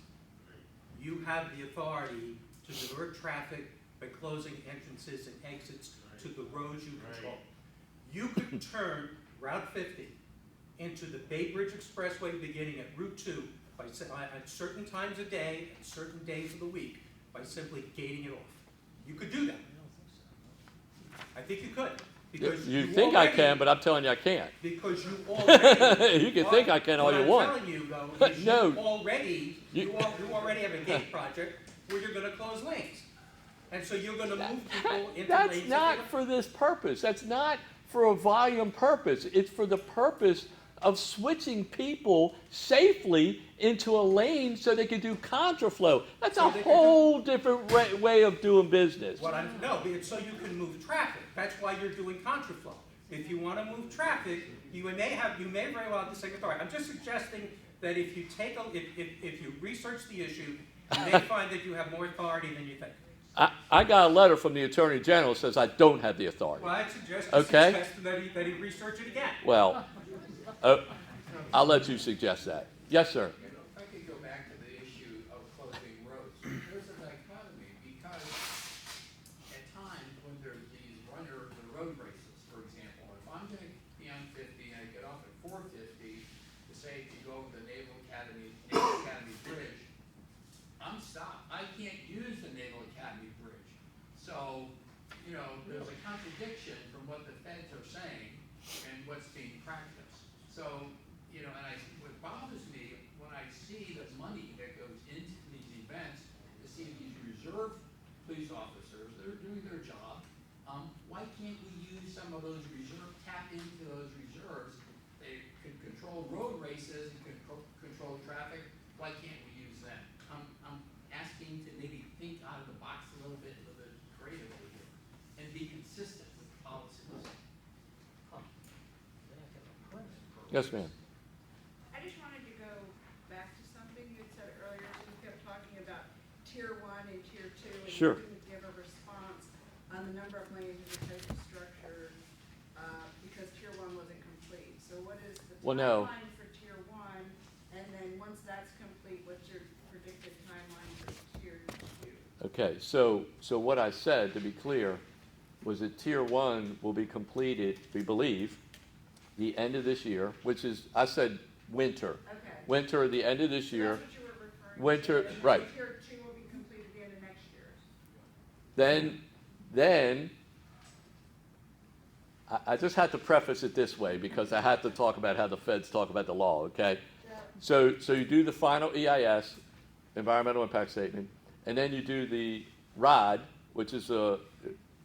You have the authority to divert traffic by closing entrances and exits to the roads you control. You could turn Route 50 into the Bay Bridge Expressway beginning at Route 2 at certain times of day and certain days of the week by simply gating it off. You could do that. I think you could. Because You think I can, but I'm telling you I can't. Because you already... You can think I can all you want. What I'm telling you, though, is No. you already have a gate project where you're going to close lanes. And so you're going to move people into lanes. That's not for this purpose. That's not for a volume purpose. It's for the purpose of switching people safely into a lane so they can do contraflow. That's a whole different way of doing business. No, it's so you can move traffic. That's why you're doing contraflow. If you want to move traffic, you may very well have the same authority. I'm just suggesting that if you research the issue, you may find that you have more authority than you think. I got a letter from the Attorney General that says I don't have the authority. Well, I'd suggest that he research it again. Well, I'll let you suggest that. Yes, sir. If I could go back to the issue of closing roads, there's a dichotomy because at times when there's these road races, for example, if I'm going to be on 50 and I get off at 450 to say to go over the Naval Academy Bridge, I'm stopped. I can't use the Naval Academy Bridge. So, there's a contradiction from what the feds are saying and what's being practiced. So, what bothers me when I see the money that goes into these events, to see these reserve police officers that are doing their job, of those reserves, tap into those reserves, they could control road races and control traffic, why can't we use them? I'm asking to maybe think out of the box a little bit creatively here, and be consistent with the policies. Yes, ma'am. I just wanted to go back to something you had said earlier. You kept talking about tier 1 and tier 2. And Sure. you didn't give a response on the number of lanes and the type of structure because tier 1 wasn't complete. So what is the Well, no. timeline for tier 1? And then once that's complete, what's your predicted timeline for tier 2? Okay, so what I said, to be clear, was that Tier 1 will be completed, we believe, the end of this year, which is, I said winter. Okay. Winter, the end of this year. That's what you were referring Winter, to. And then right. tier 2 will be completed at the end of next year. Then, I just had to preface it this way because I had to talk about how the feds talk about the law, okay? So you do the final EIS, environmental impact statement, and then you do the ROD, which is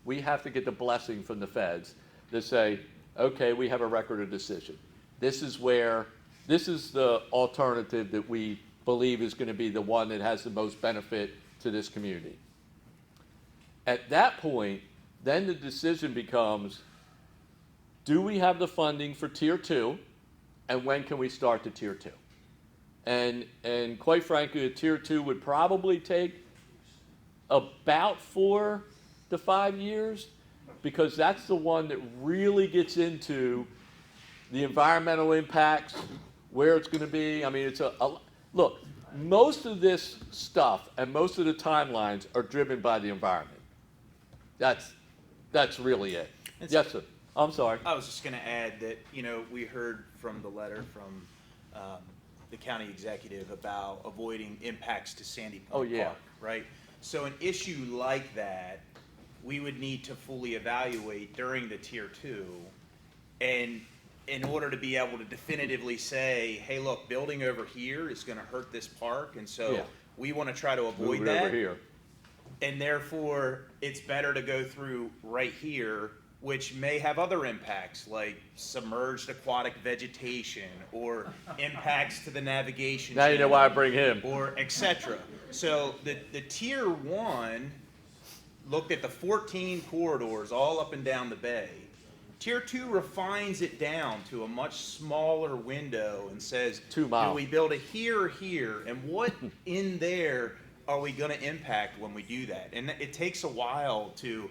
we have to get the blessing from the feds to say, okay, we have a record of decision. This is the alternative that we believe is going to be the one that has the most benefit to this community. At that point, then the decision becomes, do we have the funding for Tier 2, and when can we start the Tier 2? And quite frankly, a Tier 2 would probably take about 4 to 5 years, because that's the one that really gets into the environmental impacts, where it's going to be. I mean, look, most of this stuff and most of the timelines are driven by the environment. That's really it. Yes, sir. I'm sorry. I was just going to add that, we heard from the letter from the county executive about avoiding impacts to Sandy Point Park, right? So an issue like that, we would need to fully evaluate during the Tier 2, and in order to be able to definitively say, hey, look, building over here is going to hurt this park, and so we want to try to avoid Move it that. over here. And therefore, it's better to go through right here, which may have other impacts like submerged aquatic vegetation or impacts to the navigation. Now you know why I bring him. Or et cetera. So the Tier 1 looked at the 14 corridors all up and down the bay. Tier 2 refines it down to a much smaller window and says, 2 miles. do we build it here or here? And what in there are we going to impact when we do that? And it takes a while to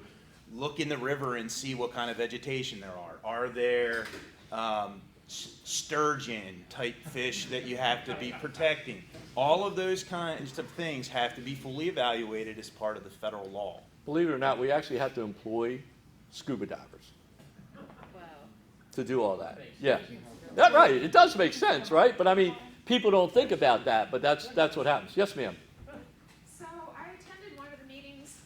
look in the river and see what kind of vegetation there are. Are there sturgeon type fish that you have to be protecting? All of those kinds of things have to be fully evaluated as part of the federal law. Believe it or not, we actually have to employ scuba divers to do all that. Yeah, that's right. It does make sense, right? But I mean, people don't think about that, but that's what happens. Yes, ma'am. So I attended one of the meetings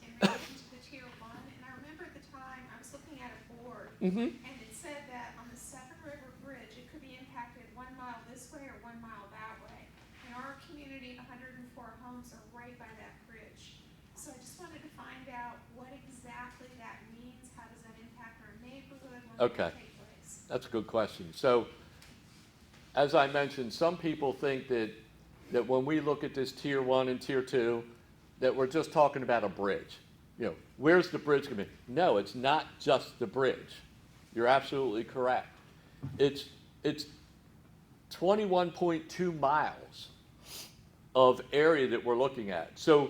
in relation to the Tier 1, and I remember at the time I was looking at a board, and it said that on the Sept River Bridge, it could be impacted 1 mile this way or 1 mile that way. In our community, 104 homes are right by that bridge. So I just wanted to find out what exactly that means. How does that impact our neighborhood? Okay. That's a good question. So, as I mentioned, some people think that when we look at this Tier 1 and Tier 2, that we're just talking about a bridge. Where's the bridge going to be? No, it's not just the bridge. You're absolutely correct. It's 21.2 miles of area that we're looking at. So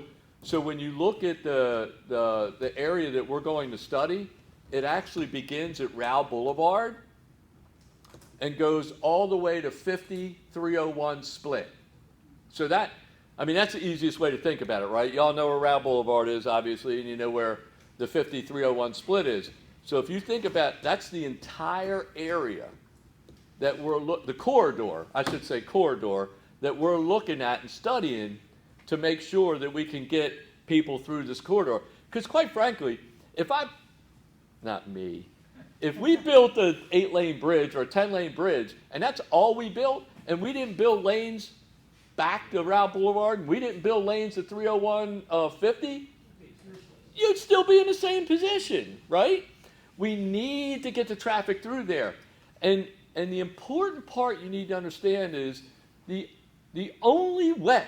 when you look at the area that we're going to study, it actually begins at Rowell Boulevard and goes all the way to 50-301 Split. So that's the easiest way to think about it, right? Y'all know where Rowell Boulevard is, obviously, and you know where the 50-301 Split is. So if you think about, that's the entire area that the corridor that we're looking at and studying to make sure that we can get people through this corridor. Because quite frankly, if we built an 8-lane bridge or a 10-lane bridge, and that's all we built, and we didn't build lanes back to Rowell Boulevard, and we didn't build lanes to 301 50, you'd still be in the same position, right? We need to get the traffic through there. And the important part you need to understand is the only way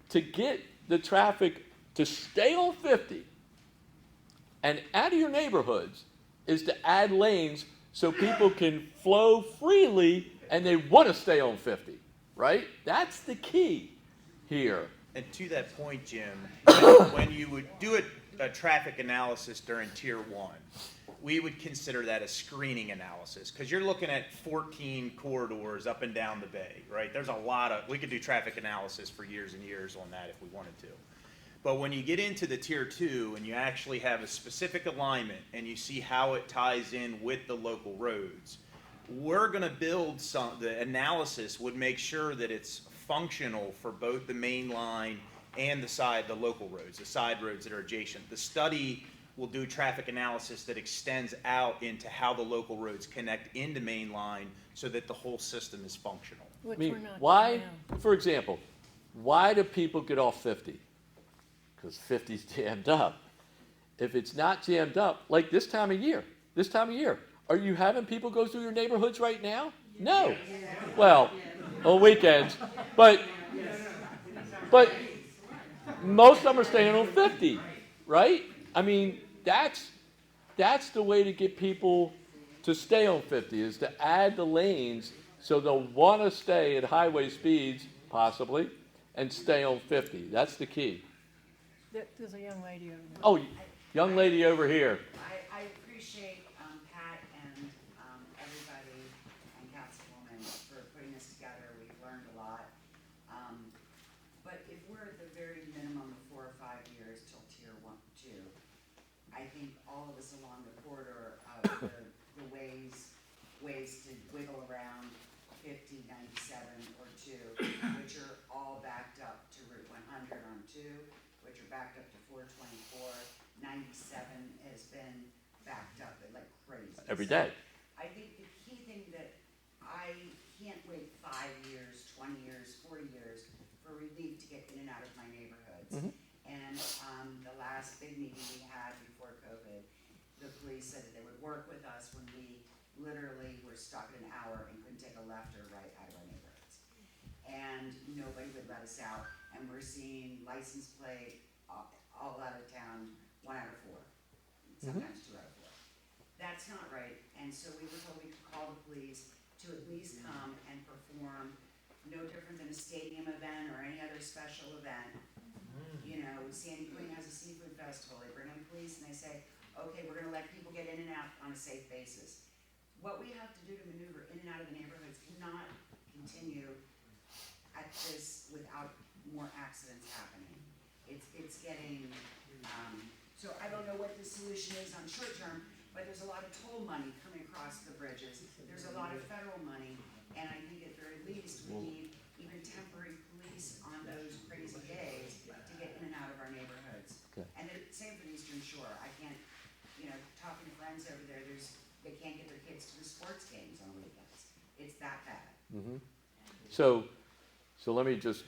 to get the traffic to stay on 50 and out of your neighborhoods is to add lanes so people can flow freely and they want to stay on 50, right? That's the key here. And to that point, Jim, when you would do a traffic analysis during Tier 1, we would consider that a screening analysis, because you're looking at 14 corridors up and down the bay, right? There's a lot of, we could do traffic analysis for years and years on that if we wanted to. But when you get into the Tier 2 and you actually have a specific alignment and you see how it ties in with the local roads, we're going to build the analysis would make sure that it's functional for both the main line and the local roads, the side roads that are adjacent. The study will do traffic analysis that extends out into how the local roads connect into main line so that the whole system is functional. Which I mean, we're not why, doing now. for example, why do people get off 50? Because 50's jammed up. If it's not jammed up, like this time of year, are you having people go through your neighborhoods right now? No. Well, on weekends, but most of them are staying on 50, right? I mean, that's the way to get people to stay on 50 is to add the lanes so they'll want to stay at highway speeds, possibly, and stay on 50. That's the key. There's a young lady over there. Oh, young lady over here. I appreciate Pat and everybody and Councilwoman for putting this together. We've learned a lot. But if we're at the very minimum of 4 or 5 years till Tier 1, 2, I think all of us along the corridor of the ways to wiggle around 50, 97, or 2, which are all backed up to Route 100 on 2, which are backed up to 424. 97 has been backed up like crazy. Every day. I think the key thing that I can't wait 5 years, 20 years, 40 years for relief to get in and out of my neighborhoods. Mhm. And the last big meeting we had before COVID, the police said that they would work with us when we literally were stuck in an hour and couldn't take a left or right out of our neighborhoods. And nobody would let us out. And we're seeing license plate all out of town, 1 out of 4, sometimes 2 out of 4. That's not right. And so we were told we could call the police to at least come and perform, no different than a stadium event or any other special event. You know, Sandy Queen has a seafood festival. They bring in police and they say, okay, we're gonna let people get in and out on a safe basis. What we have to do to maneuver in and out of the neighborhoods cannot continue at this without more accidents happening. It's getting, so I don't know what the solution is on short term, but there's a lot of toll money coming across the bridges. There's a lot of federal money, and I think at very least we need even temporary police on those crazy days to get in and out of our neighborhoods. Okay. And the same for the Eastern Shore. I can't, talking to friends over there, they can't get their kids to the sports games on weekends. It's that bad. Mm-hmm. So let me just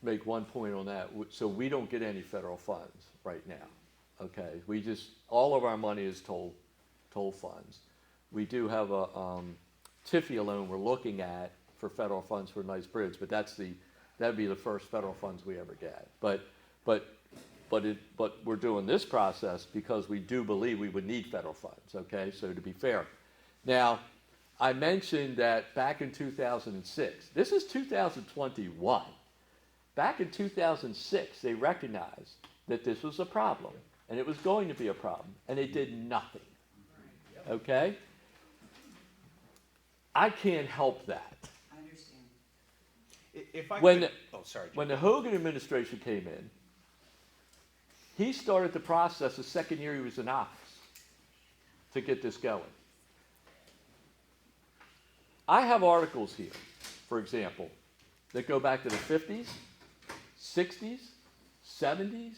make one point on that. So we don't get any federal funds right now. Okay, all of our money is toll funds. We do have a TIFIA loan we're looking at for federal funds for a nice bridge, but that'd be the first federal funds we ever get. But we're doing this process because we do believe we would need federal funds. Okay, so to be fair. Now, I mentioned that back in 2006, this is 2021. Back in 2006, they recognized that this was a problem, and it was going to be a problem, and they did nothing. Okay? I can't help that. I understand. If I When could, oh, sorry. When the Hogan administration came in, he started the process the second year he was in office to get this going. I have articles here, for example, that go back to the 50s, 60s, 70s,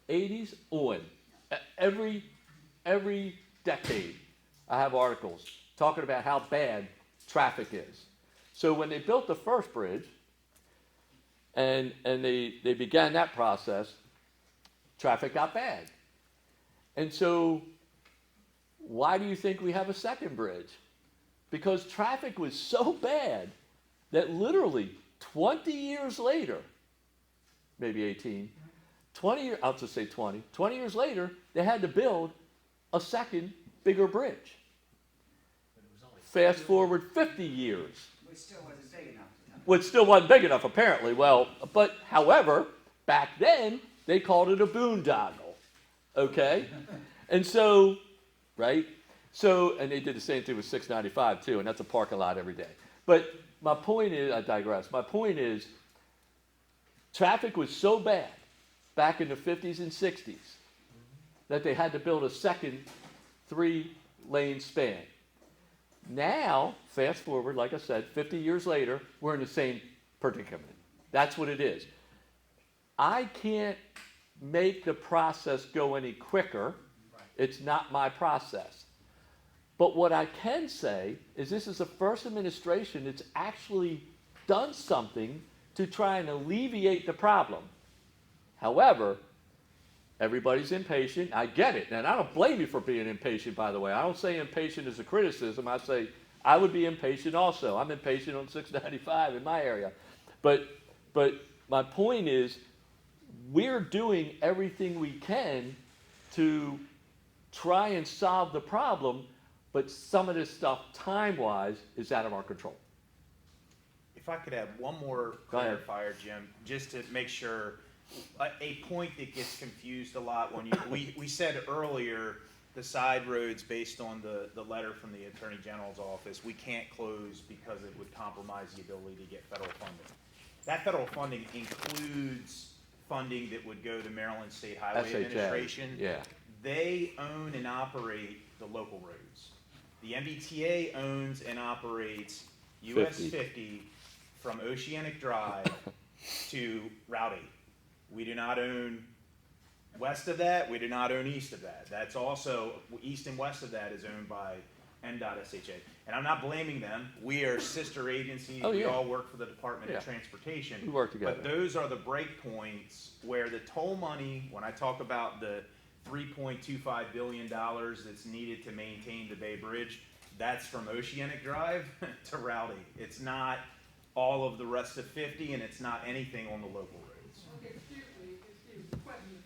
80s, on. Every decade, I have articles talking about how bad traffic is. So when they built the first bridge, and they began that process, traffic got bad. And so Why do you think we have a second bridge? Because traffic was so bad that literally 20 years later, maybe 18, 20 years, I'll just say 20 years later, they had to build a second, bigger bridge. Fast forward 50 years. Which still wasn't big enough. Which still wasn't big enough, apparently. Well, but however, back then, they called it a boondoggle. Okay? And so, right? So, and they did the same thing with 695 too, and that's a parking lot every day. But my point is, I digress. My point is, traffic was so bad back in the 50s and 60s that they had to build a second 3-lane span. Now, fast forward, like I said, 50 years later, we're in the same predicament. That's what it is. I can't make the process go any quicker. It's not my process. But what I can say is this is the first administration that's actually done something to try and alleviate the problem. However, everybody's impatient. I get it. And I don't blame you for being impatient, by the way. I don't say impatient as a criticism. I say I would be impatient also. I'm impatient on 695 in my area. But my point is we're doing everything we can to try and solve the problem, but some of this stuff, time-wise, is out of our control. If I could add one more Go ahead. clarifier, Jim, just to make sure, a point that gets confused a lot when we said earlier the side roads based on the letter from the Attorney General's office, we can't close because it would compromise the ability to get federal funding. That federal funding includes funding that would go to Maryland State Highway SHA, Administration. yeah. They own and operate the local roads. The Mdta owns and operates US 50 from Oceanic Drive to Route 8. We do not own west of that. We do not own east of that. That's also, east and west of that is owned by Mdta SHA. And I'm not blaming them. We are sister agencies. Oh, We yeah. all work for the Department Yeah. of Transportation. We work together. But those are the break points where the toll money, when I talk about the $3.25 billion that's needed to maintain the Bay Bridge, that's from Oceanic Drive to Route 8. It's not all of the rest of 50, and it's not anything on the local roads. Okay, excuse me, question.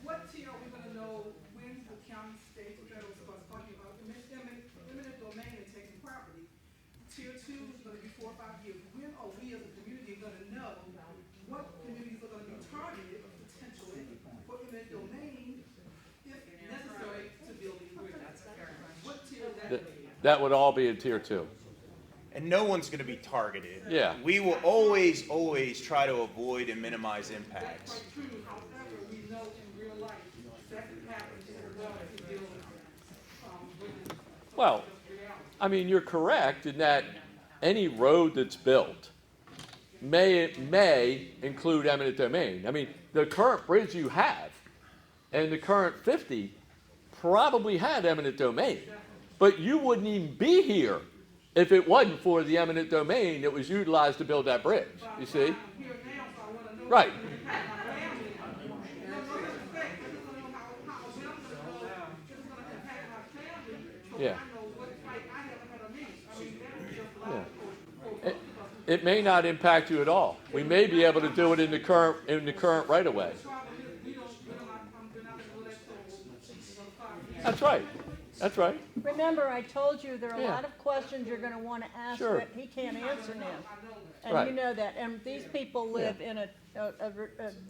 What tier are we gonna know when the county, state, or federal starts talking about eminent domain and taking property? Tier 2 is gonna be 4 or 5 years. When are we as a community gonna know what communities are gonna be targeted potentially for eminent domain if necessary to build these bridges? What tier is that gonna be? That would all be in tier 2. And no one's going to be targeted. Yeah. We will always try to avoid and minimize impacts. That's quite true. However, we know in real life that can happen as well as we deal with bridges. Well, I mean, you're correct in that any road that's built may include eminent domain. I mean, the current bridge you have and the current 50 probably had eminent domain, but you wouldn't even be here if it wasn't for the eminent domain that was utilized to build that bridge. You see? Right. Yeah. It may not impact you at all. We may be able to do it in the current right of way. That's right. That's right. Remember, I told you there are a Yeah. lot of questions you're gonna wanna ask Sure. that he can't answer now. And Right. you know that, and these people live in a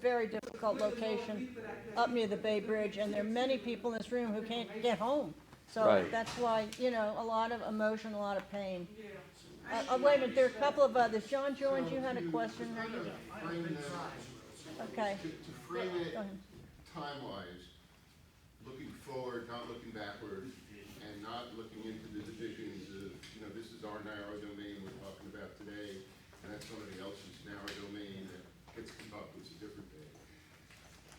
very difficult location up near the Bay Bridge, and there are many people in this room who can't get home. So Right. that's why, you know, a lot of emotion, a lot of pain. Wait a minute, there are a couple of others. John Jones, you had a question? Okay. To frame it Go ahead. time-wise, looking forward, not looking backward, and not looking into the divisions of, you know, this is our narrow domain we're talking about today, and that's somebody else's narrow domain that gets come up with a different thing.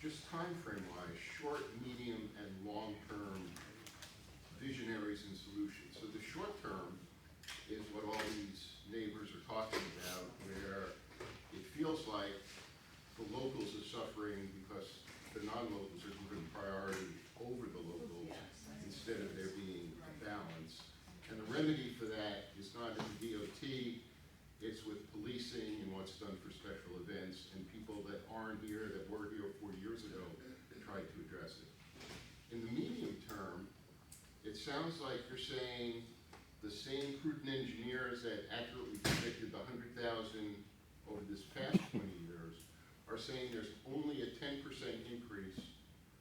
Just time frame-wise, short, medium, and long-term visionaries and solutions. So the short term is what all these neighbors are talking about, where it feels like the locals are suffering because the non-locals are given priority over the locals instead of there being it's done for special events, and people that aren't here, that were here 4 years ago, tried to address it. In the medium term, it sounds like you're saying the same prudent engineers that accurately predicted the 100,000 over this past 20 years are saying there's only a 10% increase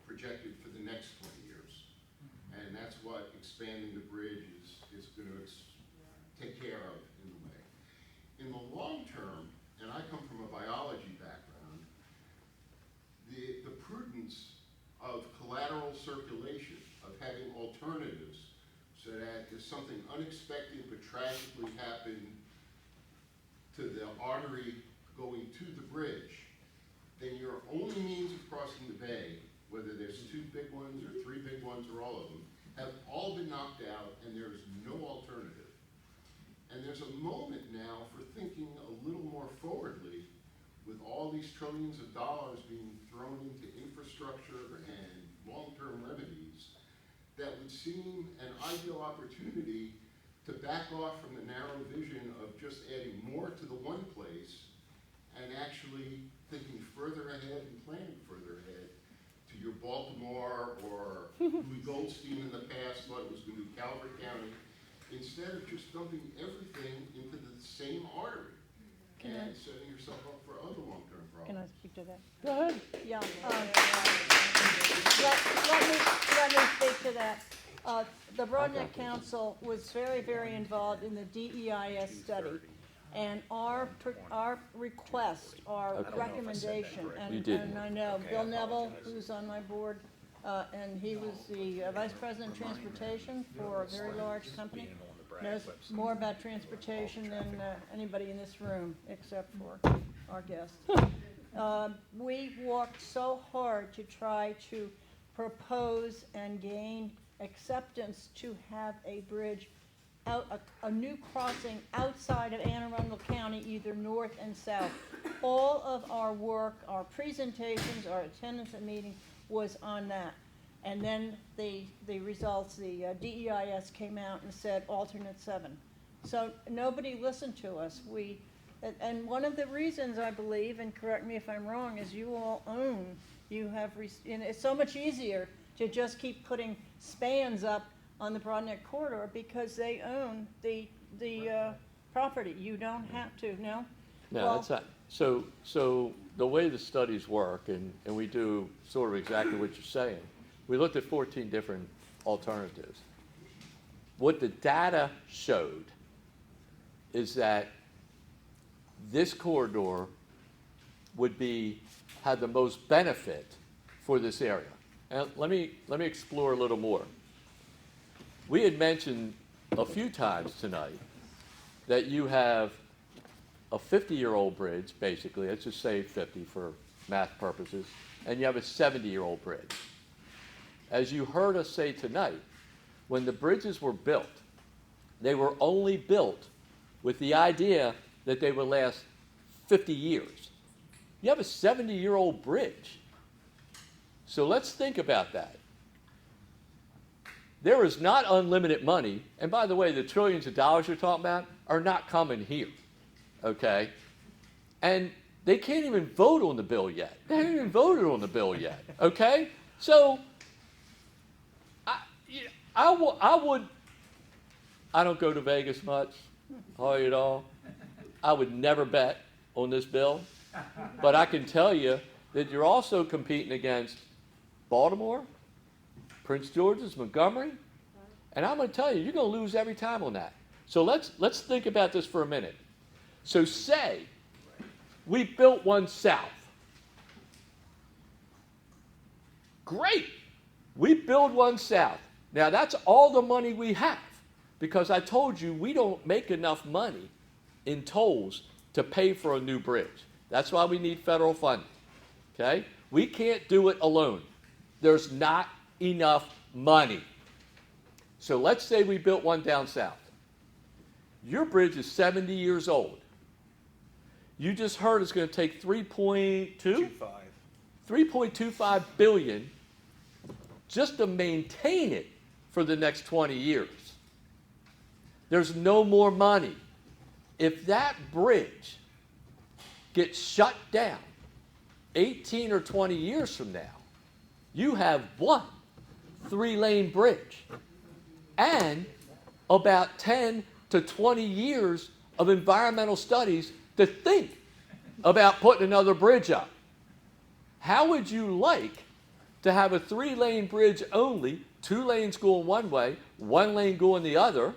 projected for the next 20 years. And that's what expanding the bridge is going to take care of in the way. In the long term, and I come from a biology background, the prudence of collateral circulation, of having alternatives, so that if something unexpected but tragically happened to the artery going to the bridge, then your only means of crossing the bay, whether there's 2 big ones or 3 big ones or all of them, have all been knocked out and there is no alternative. And there's a moment now for thinking a little more forwardly with all these trillions of dollars being thrown into infrastructure and long-term remedies that would seem an ideal opportunity to back off from the narrow vision of just adding more to the one place and actually thinking further ahead and planning further ahead to your Baltimore or Louis Goldstein in the past thought it was going to do Calvert County, instead of just dumping everything into the same artery and setting yourself up for other long-term problems. Can I speak to that? Go ahead. Yeah. Let me speak to that. The Broadneck Council was very, very involved in the DEIS study. And our request, our recommendation, and I know Bill Neville, who's on my board, and he was the Vice President of Transportation for a very large company, knows more about transportation than anybody in this room, except for our guest. We worked so hard to try to propose and gain acceptance to have a bridge, a new crossing outside of Anne Arundel County, either north and south. All of our work, our presentations, our attendance at meetings was on that. And then the results, the DEIS came out and said alternate 7. So nobody listened to us. And one of the reasons I believe, and correct me if I'm wrong, is you all own, and it's so much easier to just keep putting spans up on the Broadneck corridor because they own the property. You don't have to, no? No, that's not. So the way the studies work, and we do sort of exactly what you're saying, we looked at 14 different alternatives. What the data showed is that this corridor would have the most benefit for this area. And let me explore a little more. We had mentioned a few times tonight that you have a 50-year-old bridge, basically, let's just say 50 for math purposes, and you have a 70-year-old bridge. As you heard us say tonight, when the bridges were built, they were only built with the idea that they would last 50 years. You have a 70-year-old bridge. So let's think about that. There is not unlimited money, and by the way, the trillions of dollars you're talking about are not coming here, okay? And they can't even vote on the bill yet. They haven't even voted on the bill yet, okay? So I don't go to Vegas much, hardly at all. I would never bet on this bill, but I can tell you that you're also competing against Baltimore, Prince George's, Montgomery, and I'm going to tell you, you're going to lose every time on that. So let's think about this for a minute. So say we built one south. Great. We build one south. Now that's all the money we have because I told you we don't make enough money in tolls to pay for a new bridge. That's why we need federal funding. Okay? We can't do it alone. There's not enough money. So let's say we built one down south. Your bridge is 70 years old. You just heard it's going to take $3.25 billion just to maintain it for the next 20 years. There's no more money. If that bridge gets shut down 18 or 20 years from now, you have one 3-lane bridge and about 10 to 20 years of environmental studies to think about putting another bridge up. How would you like to have a 3-lane bridge only, 2 lanes going one way, 1 lane going the other,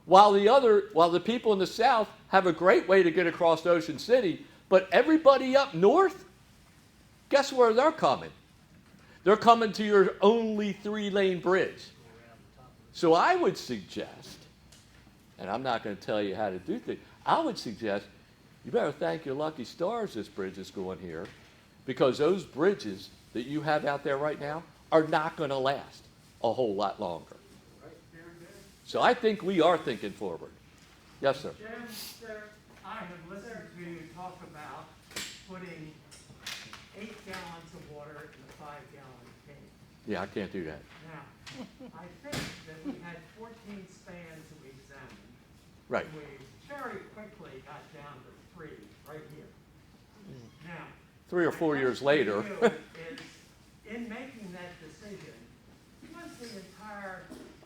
while the people in the south have a great way to get across Ocean City, but everybody up north, guess where they're coming? They're coming to your only 3-lane bridge. So I would suggest, and I'm not going to tell you how to do things, I would suggest you better thank your lucky stars this bridge is going here, because those bridges that you have out there right now are not going to last a whole lot longer. So I think we are thinking forward. Yes, sir. Jim, sir, I have listened to you talk about putting 8 gallons of water in a 5-gallon tank. Yeah, I can't do that. Now, I think that we had 14 spans that we examined. Right. We very quickly got down to 3 right here. Now, 3 or 4 years my later. question to you is, in making that decision, was the entire,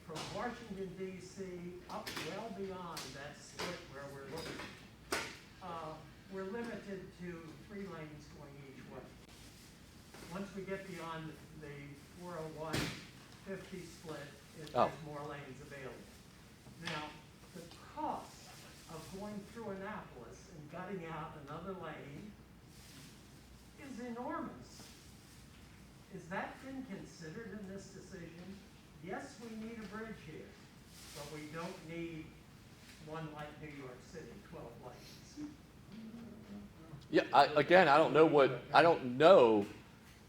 from Washington D.C. up well beyond that split where we're looking, we're limited to 3 lanes going each way. Once we get beyond the 401, 50 split, there's more lanes available. Now, the cost of going through Annapolis and gutting out another lane is enormous. Is that been considered in this decision? Yes, we need a bridge here, but we don't need one like New York City, 12 lanes. Yeah, I don't know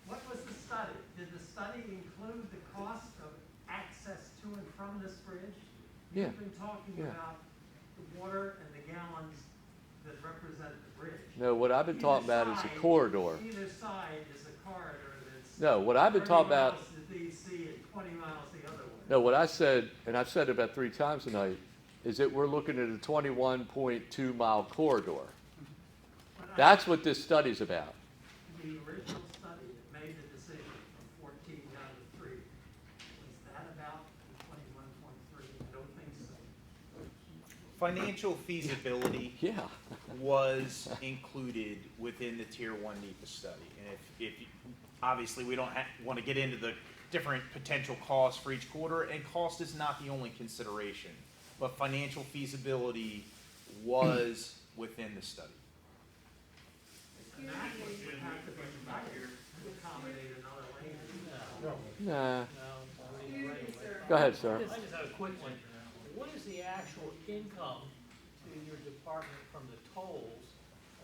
What was the study? Did the study include the cost of access to and from this bridge? Yeah. You've been talking about the water and the gallons that represent the bridge. No, what I've been talking about is a corridor. Either side is a corridor that's No, what I've been talking about. 30 miles to DC and 20 miles the other way. No, what I said, and I've said it about 3 times tonight, is that we're looking at a 21.2 mile corridor. That's what this study's about. The original study that made the decision from 14 down to 3, was that about the 21.3? I don't think so. Financial feasibility Yeah. was included within the Tier 1 NEPA study. And if obviously we don't want to get into the different potential costs for each quarter, and cost is not the only consideration, but financial feasibility was within the study. And that would have to be higher to accommodate another lane. Nah. No. Go ahead, sir. I just have a quick one. What is the actual income to your department from the tolls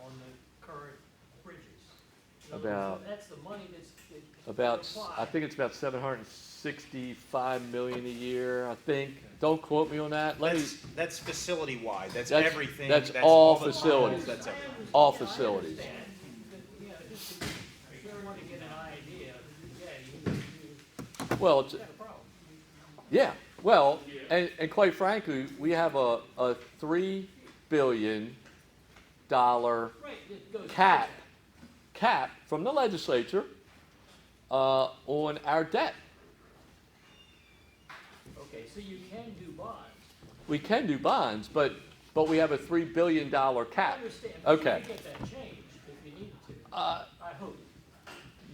on the current bridges? In other words, About- that's the money that's I think it's about 765 million a year, I think. Don't quote me on that. That's facility-wide. That's That's- everything. that's all the facilities. tolls, That's everything. All facilities. Yeah, just to, if you want to get an idea, yeah, Well, it's, yeah, well, and quite frankly, we have a $3 billion cap from the legislature on our debt. okay, so you can do bonds. We can do bonds, but we have a $3 billion cap. I understand, but Okay. you can get that changed if you need to. Uh, I hope.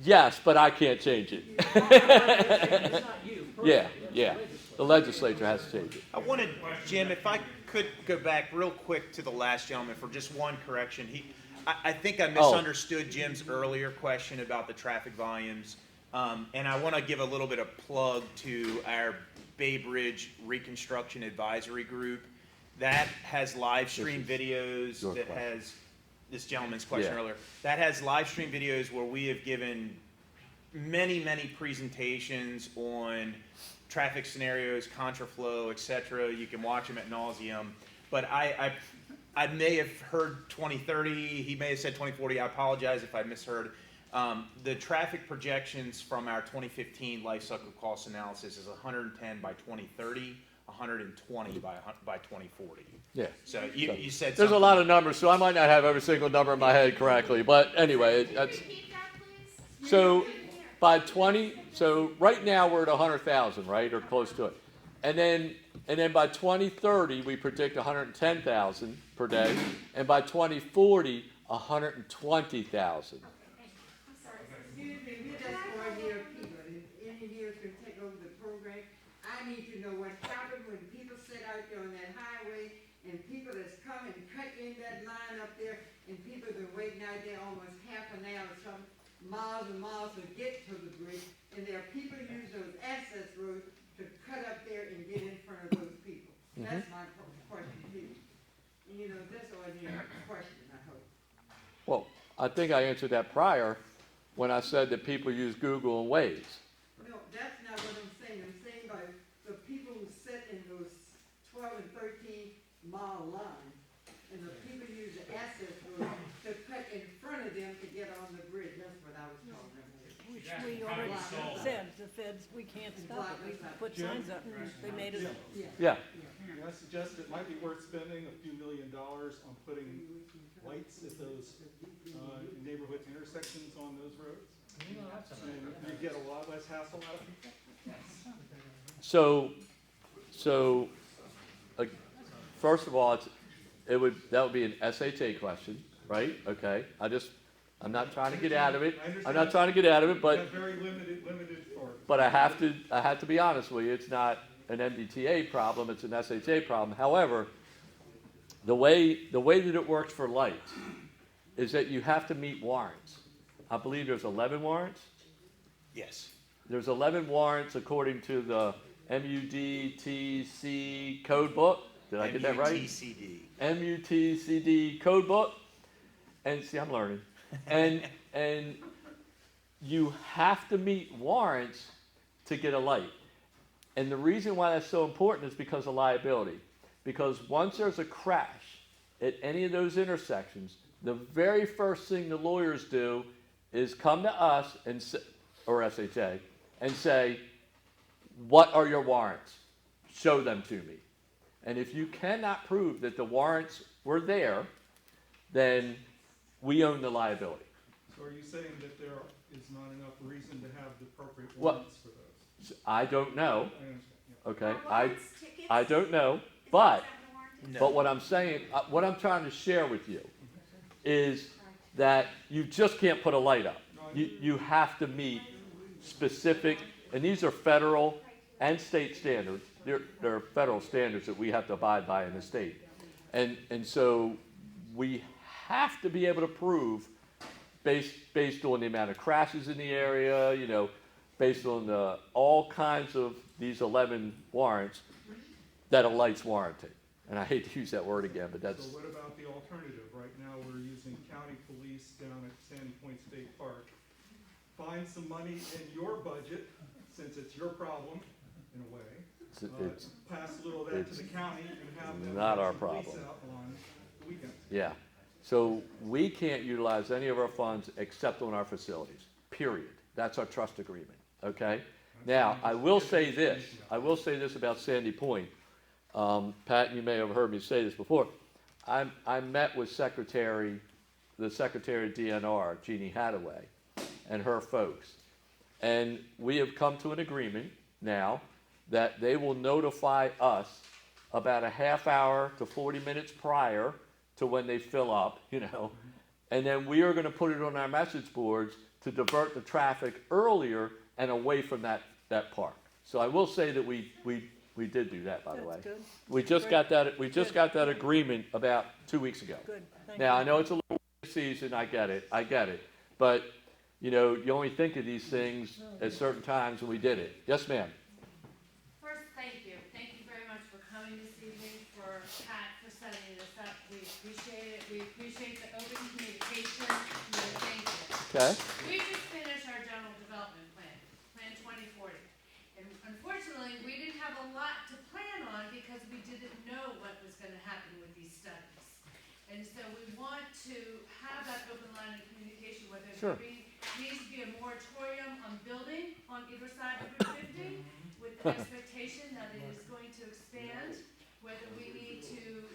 Yes, but I can't change it. It's not you personally, Yeah, that's yeah. The legislature has to change it. I wanted, Jim, if I could go back real quick to the last gentleman for just one correction. I think I misunderstood Jim's earlier question about the traffic volumes. And I want to give a little bit of plug to our Bay Bridge Reconstruction Advisory Group. That has live stream videos, your that question. has, this gentleman's question Yeah. earlier, that has live stream videos where we have given many, many presentations on traffic scenarios, contraflow, et cetera. You can watch them at nauseum. But I may have heard 2030, he may have said 2040, I apologize if I misheard. The traffic projections from our 2015 life cycle cost analysis is 110 by 2030, 120 by 2040. Yeah. So you said There's a something- lot of numbers, so I might not have every single number in my head correctly, but anyway, that's. So by 20, so right now we're at 100,000, right, or close to it. And then by 2030, we predict 110,000 per day, and by 2040, 120,000. Excuse me, we're just ordinary people. If any of you can take over the program, I need to know what happened when people sit out there on that highway and people that's come and cut in that line up there and people been waiting out there almost half an hour, some miles and miles to get to the bridge. And there are people use those access roads to cut up there and get in front of those people. That's my question to you. And you know, that's ordinary question, I hope. Well, I think I answered that prior when I said that people use Google and Waze. No, that's not what I'm saying. I'm saying by the people who sit in those 12 and 13 mile lines, and the people use the access road to cut in front of them to get on the bridge. That's what I was talking about. Which we already said, the feds, we can't stop it. We put signs up and they made it up. Yeah. I suggest it might be worth spending a few $1 million on putting lights at those neighborhood intersections on those roads. And you get a lot less hassle out of people. So, first of all, that would be an SHA question, right? Okay. I'm not trying to get out of it. I'm not trying to get out of it, but very limited for. But I have to be honest with you. It's not an MDTA problem. It's an SHA problem. However, the way that it works for lights is that you have to meet warrants. I believe there's 11 warrants. Yes. There's 11 warrants according to the MUTCD code book. Did I get that right? MUTCD. MUTCD code book. And see, I'm learning. And you have to meet warrants to get a light. And the reason why that's so important is because of liability. Because once there's a crash at any of those intersections, the very first thing the lawyers do is come to us and or SHA and say, what are your warrants? Show them to me. And if you cannot prove that the warrants were there, then we own the liability. So are you saying that there is not enough reason to have the appropriate Well, warrants for those? I don't know. I understand. Yeah. Okay, I don't know, but what I'm saying, what I'm trying to share with you is that you just can't put a light up. You have to meet specific, and these are federal and state standards. They're federal standards that we have to abide by in the state, and so we have to be able to prove, based on the amount of crashes in the area, based on all kinds of these 11 warrants, that a light's warranted. And I hate to use that word again, but that's. So what about the alternative? Right now, we're using county police down at Sandy Point State Park. Find some money in your budget, since it's your problem, in a way. Pass a little of that to the county and have them not our police problem. out on the weekends. Yeah. So we can't utilize any of our funds except on our facilities, period. That's our trust agreement, okay? Now, I will say this about Sandy Point. Pat, you may have heard me say this before. I met with the Secretary of DNR, Jeannie Hathaway, and her folks. And we have come to an agreement now that they will notify us about a half hour to 40 minutes prior to when they fill up, and then we are going to put it on our message boards to divert the traffic earlier and away from that park. So I will say that we did do that, by the way. That's good. We just got that agreement about 2 weeks ago. Good, thank Now, you. I know it's a little season, I get it, but you only think of these things at certain times, and we did it. Yes, ma'am. First, thank you. Thank you very much for coming this evening, for Pat for setting this up. We appreciate it. We appreciate the open communication. Thank you. Okay. We just finished our general development plan, Plan 2040. And unfortunately, we didn't have a lot to plan on because we didn't know what was going to happen with these studies. And so we want to have that open line of communication, whether Sure. there needs to be a moratorium on building on either side of Route 50 with the expectation that it is going to expand expand, whether we need to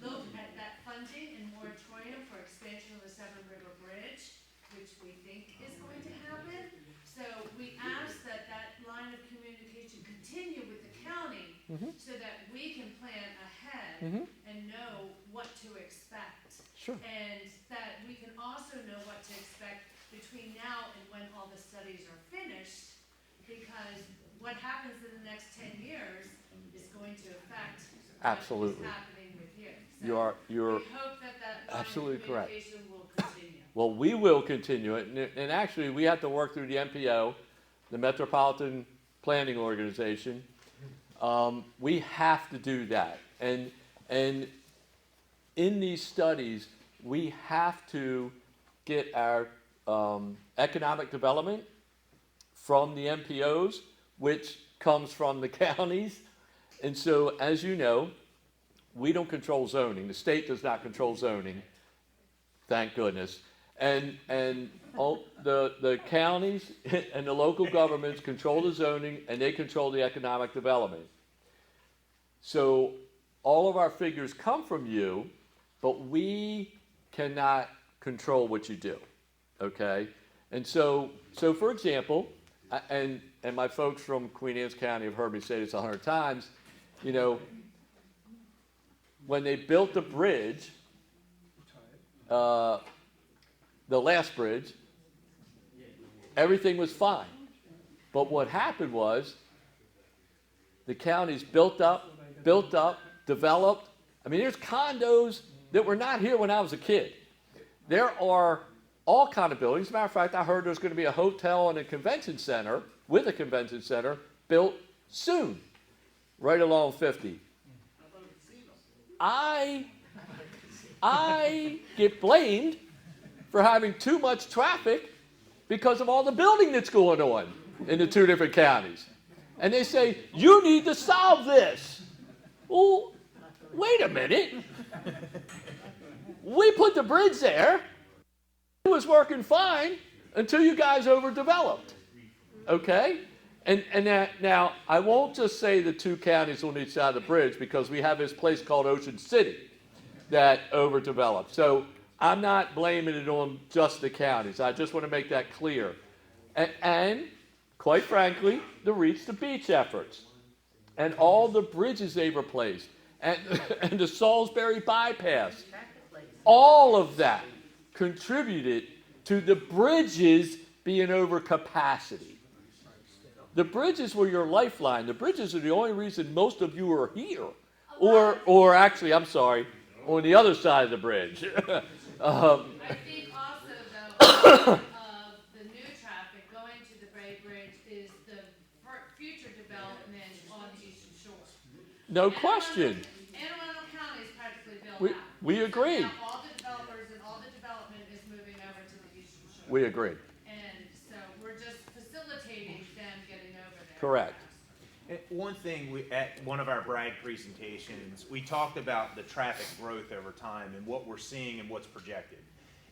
look at that funding and moratorium for expansion of the Seven River Bridge, which we think is going to happen. So we ask that that line of communication continue with the county so that we can plan ahead and know what to expect. Sure. And that we can also know what to expect between now and when all the studies are finished, because what happens in the next 10 years is going to affect Absolutely. what is happening with you. So You're we hope that that line absolutely of correct. communication will continue. Well, we will continue it, and actually, we have to work through the MPO, the Metropolitan Planning Organization. We have to do that, and in these studies, we have to get our economic development from the MPOs, which comes from the counties. And so, as you know, we don't control zoning. The state does not control zoning, thank goodness. And all the counties and the local governments control the zoning, and they control the economic development. So all of our figures come from you, but we cannot control what you do, okay? And so for example, and my folks from Queen Anne's County have heard me say this 100 times, you know, when they built the bridge, the last bridge, everything was fine. But what happened was the counties built up, developed. I mean, there's condos that were not here when I was a kid. There are all kind of buildings. As a matter of fact, I heard there's going to be a hotel and a convention center with a convention center built soon, right along 50. I get blamed for having too much traffic because of all the building that's going on in the two different counties. And they say, you need to solve this. Well, wait a minute. We put the bridge there. It was working fine until you guys overdeveloped. Okay? And now, I won't just say the two counties on each side of the bridge, because we have this place called Ocean City that overdeveloped. So I'm not blaming it on just the counties. I just want to make that clear. And quite frankly, the Reach the Beach efforts and all the bridges they've replaced and the Salisbury bypass, all of that contributed to the bridges being over capacity. The bridges were your lifeline. The bridges are the only reason most of you are here. Or actually, I'm sorry, on the other side of the bridge. I think also, though, the new traffic going to the Bay Bridge is the future development on the Eastern Shore. No question. Anne Arundel County is practically built out. We agree. Now all the developers and all the development is moving over to the Eastern Shore. We agree. And so we're just facilitating them getting over there. Correct. One thing, at one of our brag presentations, we talked about the traffic growth over time and what we're seeing and what's projected.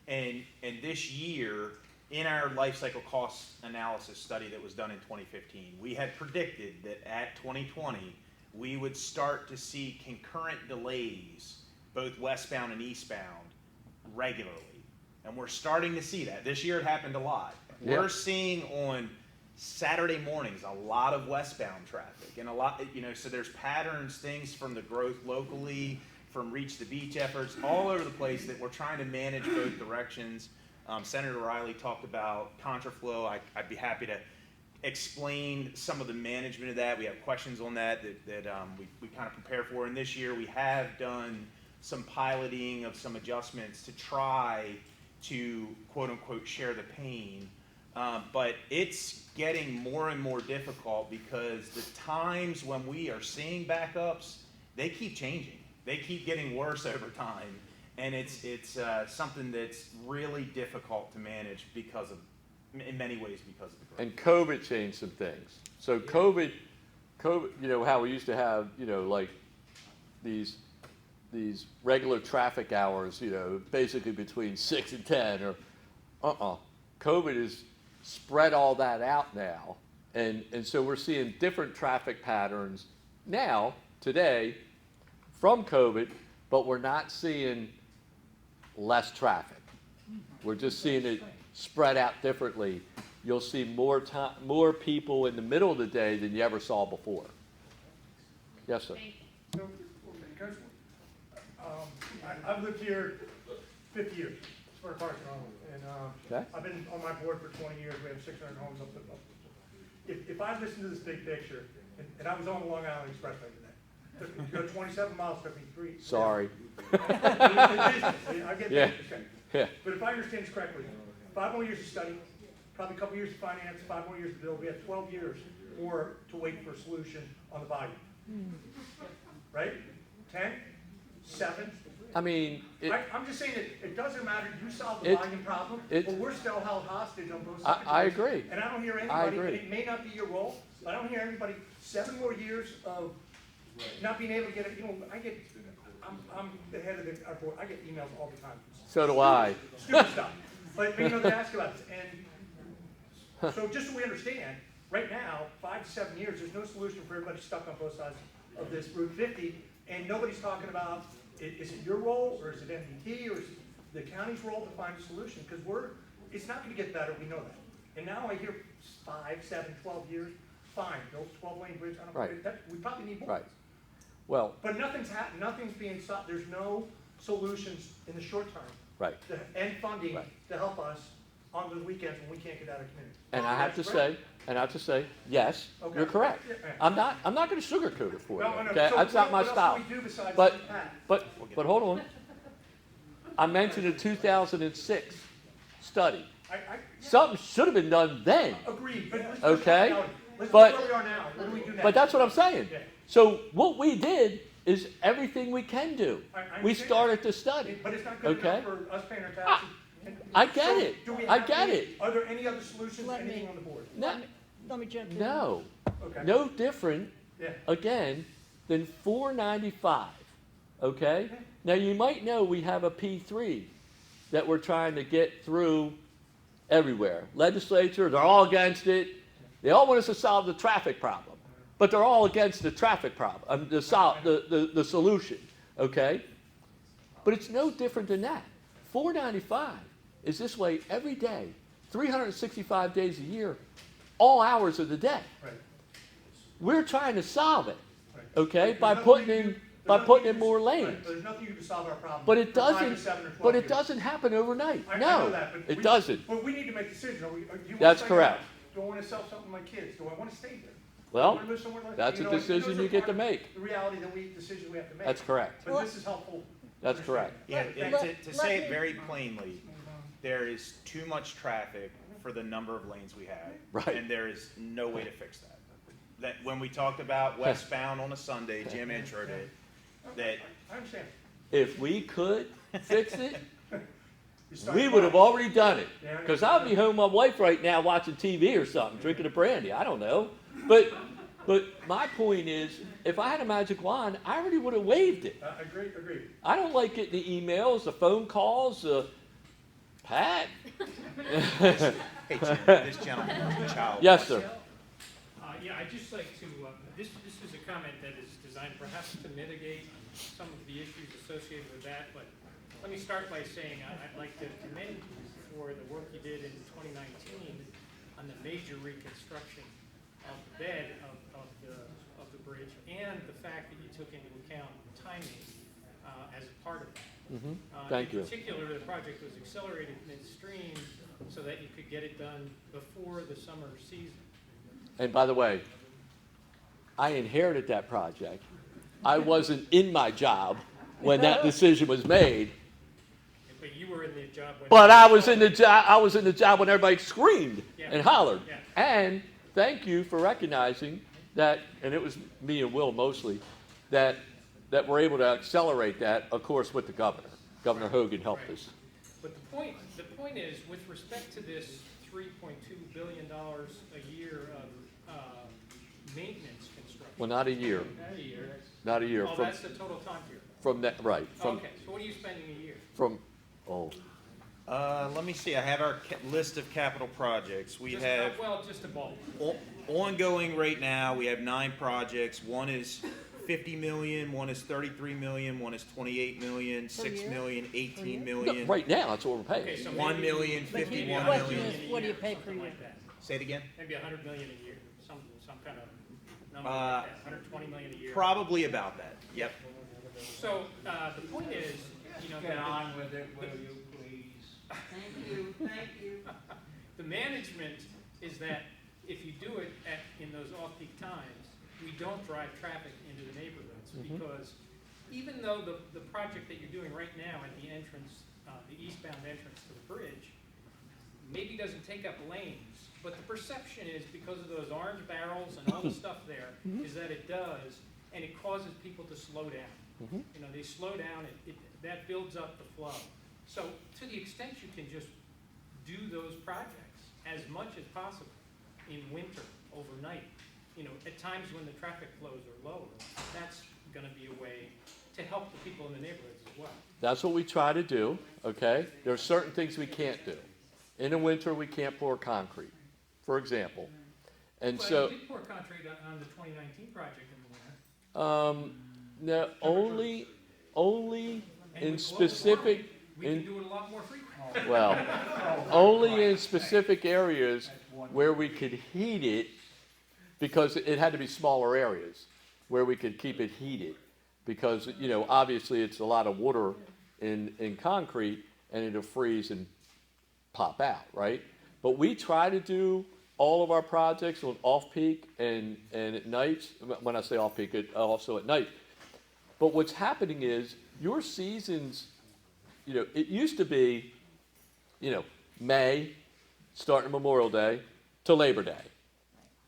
And this year, in our life cycle cost analysis study that was done in 2015, we had predicted that at 2020, we would start to see concurrent delays, both westbound and eastbound, regularly. And we're starting to see that. This year it happened a lot. Yeah. We're seeing on Saturday mornings a lot of westbound traffic, and a lot, so there's patterns, things from the growth locally, from Reach the Beach efforts, all over the place that we're trying to manage both directions. Senator Riley talked about contraflow. I'd be happy to explain some of the management of that. We have questions on that we kind of prepare for. And this year we have done some piloting of some adjustments to try to quote unquote share the pain. But it's getting more and more difficult because the times when we are seeing backups, they keep changing. They keep getting worse over time. And it's something that's really difficult to manage because of, in many ways, because of the growth. And COVID changed some things. So COVID, how we used to have, like these regular traffic hours, basically between 6 and 10 or, COVID has spread all that out now. And so we're seeing different traffic patterns now today from COVID, but we're not seeing less traffic. We're just seeing it spread out differently. You'll see more people in the middle of the day than you ever saw before. Yes, sir. So, because, I've lived here 50 years, for Park and Okay. I've been on my board for 20 years. We have 600 homes up. If I listen to this big picture, and I was on the Long Island Expressway today, took me to go 27 miles, took me 3. Sorry. I get Yeah. that. Okay. Yeah. But if I understand this correctly, 5 more years of study, probably a couple years of finance, 5 more years to build. We have 12 years more to wait for a solution on the volume. Right? 10? 7? I mean, I'm just saying that it doesn't matter. You solve the volume problem, but we're still held hostage on both sides. I agree. And I don't hear anybody, and it may not be your role, but I don't hear anybody, 7 more years of not being able to get it. You know, I'm the head of our board. I get emails all the time. So do I. Stupid stuff. But you know, they ask about this. And so just so we understand, right now, 5 to 7 years, there's no solution for everybody stuck on both sides of this Route 50, and nobody's talking about, is it your role, or is it Mdta, or is it the county's role to find a solution? Because it's not going to get better, we know that. And now I hear 5, 7, 12 years, fine, build 12-lane bridge, I don't Right. know, we probably need more. Right. Well, But nothing's being sought, there's no solutions in the short term. right. And funding Right. to help us on the weekends when we can't get out of community. And I have to say, yes, Okay. you're correct. Yeah. I'm not going to sugarcoat it for you. No, no. Okay, So that's not my what style. else do we do besides But that? but hold on. I mentioned a 2006 study. Something should have been done then. Agreed, but let's Okay, let's but where we are now. What do we do next? but that's what I'm saying. Yeah. So what we did is everything we can do. I We understand started the study. But it's not good Okay. enough for us paying our taxes. I get So it. do we I have get any- it. Are there any other solutions, anything on the board? No, Let me jump in. no, Okay. no different. Yeah. Again, than 495. Okay. Now you might know we have a P3 that we're trying to get through everywhere. Legislature, they're all against it. They all want us to solve the traffic problem, but they're all against the traffic problem, the solution. Okay. But it's no different than that. 495 is this way every day, 365 days a year, all hours of the day. Right. We're trying to solve it, Right. okay, There's by nothing putting you in do- there's nothing putting you in do- more right, lanes. There's nothing you can solve our problem. But it for 5 to doesn't. 7 or 12 But it years. doesn't happen overnight. I No, know that, but it we- doesn't. But we need to make decisions. Do you want That's to correct. Do I want to sell something to my kids? Do I want to stay there? Well, Do I want to live somewhere like- that's a know, decision those are you get part to of make. The reality that decisions we have to make. That's correct. But this is helpful. That's correct. Yeah, and Let- to let say me- it very plainly, there is too much traffic for the number of lanes we have. Right. And there is no way to fix that. That when we talked about westbound on a Sunday, Jim introed it, that I understand. If we could fix it, You start we would have tomorrow. already done it. Yeah, I know. Because I'll be home with my wife right now watching TV or something, drinking a brandy. I don't know. But my point is, if I had a magic wand, I already would have waived it. Agreed. I don't like getting the emails, the phone calls, Pat. Hey, Jim, this gentleman is a child. Yes, sir. Yeah, I'd just like to, this is a comment that is designed perhaps to mitigate some of the issues associated with that, but let me start by saying I'd like to commend you for the work you did in 2019 on the major reconstruction of the bed of the bridge, and the fact that you took into account timing as a part of that. Thank you. In particular, the project was accelerated midstream so that you could get it done before the summer season. And by the way, I inherited that project. I wasn't in my job when that decision was made. But you were in the job when... But I was in the job. I was in the job when everybody screamed and hollered. Yeah. And thank you for recognizing that. And it was me and Will mostly that we're able to accelerate that. Of course, with the governor. Governor Hogan helped us. But the point is, with respect to this $3.2 billion a year of maintenance construction. Well, not a year. Not a year. Not a year. Oh, From- that's the total time period. From that, right? From Okay, so what are you spending a year? from Let me see, I have our list of capital projects. We have Just a bulk. ongoing right now, we have 9 projects. One is 50 million, one is 33 million, one is 28 million, 6 year? million, 18 No, million. right now, that's what we're paying. Okay, so 1 maybe- million, maybe 51 $100 Question million. is, what do you pay per something year? like that. Say it again? Maybe 100 million a year, some kind of number Uh, like that, 120 million a year. Probably about that, yep. So, the point is, you know, Get on with it, will you please? Thank you, thank you. the management is that if you do it in those off-peak times, we don't drive traffic into the neighborhoods, because even though the project that you're doing right now at the entrance, the eastbound entrance to the bridge, maybe doesn't take up lanes, but the perception is, because of those orange barrels and all the stuff there, is that it does, and it causes people to slow down. You know, they slow down, that builds up the flow. So to the extent you can just do those projects as much as possible in winter, overnight, you know, at times when the traffic flows are lower, that's gonna be a way to help the people in the neighborhoods as well. That's what we try to do, okay? There are certain things we can't do. In the winter, we can't pour concrete, for example. And Well, so, you did pour concrete on the 2019 project in the winter. no, only And in with global specific, warming, we can do it a lot more frequently. well, only in specific areas where we could heat it, because it had to be smaller areas where we could keep it heated. Because, you know, obviously it's a lot of water in concrete, and it'll freeze and pop out, right? But we try to do all of our projects on off-peak and at nights. When I say off-peak, also at night. But what's happening is your seasons, you know, it used to be, you know, May, starting Memorial Day, to Labor Day.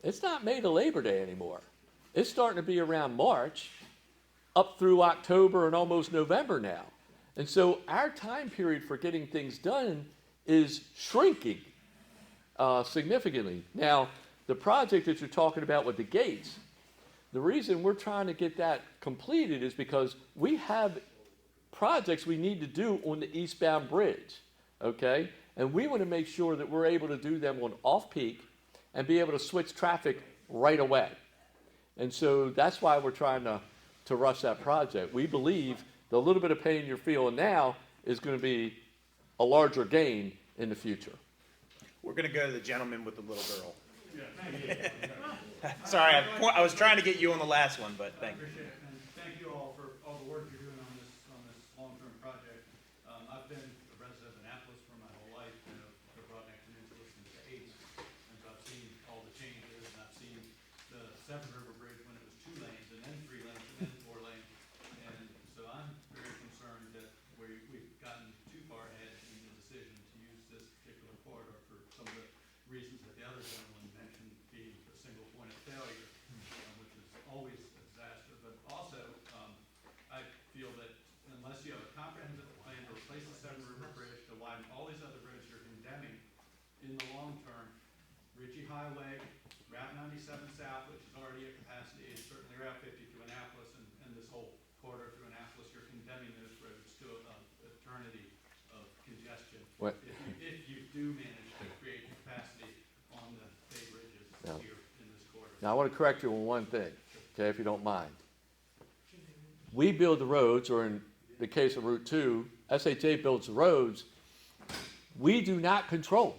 It's not May to Labor Day anymore. It's starting to be around March, up through October and almost November now. And so our time period for getting things done is shrinking significantly. Now, the project that you're talking about with the gates, the reason we're trying to get that completed is because we have projects we need to do on the eastbound bridge, okay? And we want to make sure that we're able to do them on off-peak and be able to switch traffic right away. And so that's why we're trying to rush that project. We believe the little bit of pain you're feeling now is going to be a larger gain in the future. We're gonna go to the gentleman with the little girl. Sorry, I was trying to get you on the last one, but thank you. I appreciate it, and thank you all for all the work you're doing on this long-term project. I've been a resident of Annapolis for my whole life, you know, the Broadneck Peninsula since the 80s, and so I've seen all the changes, and I've seen the Sept River Bridge when it was 2 lanes, and then 3 lanes, and then 4 lanes, and so I'm very concerned that we've gotten too far ahead in the decision to use this particular corridor for some of the reasons that the other gentleman mentioned, being a single point of failure, which is always a disaster. But also, I feel that unless you have a comprehensive plan to replace the Sept River Bridge, to widen all these other bridges you're condemning in the long term, Ritchie Highway, Route 97 South, which is already at capacity, and certainly Route 50 through Annapolis, and this whole corridor through Annapolis, you're condemning those roads to an eternity of congestion. What? If you do manage to create capacity on the Bay Bridges No. here in this corridor. Now, I want to correct you on one thing, okay, if you don't mind. We build the roads, or in the case of Route 2, SHA builds the roads. We do not control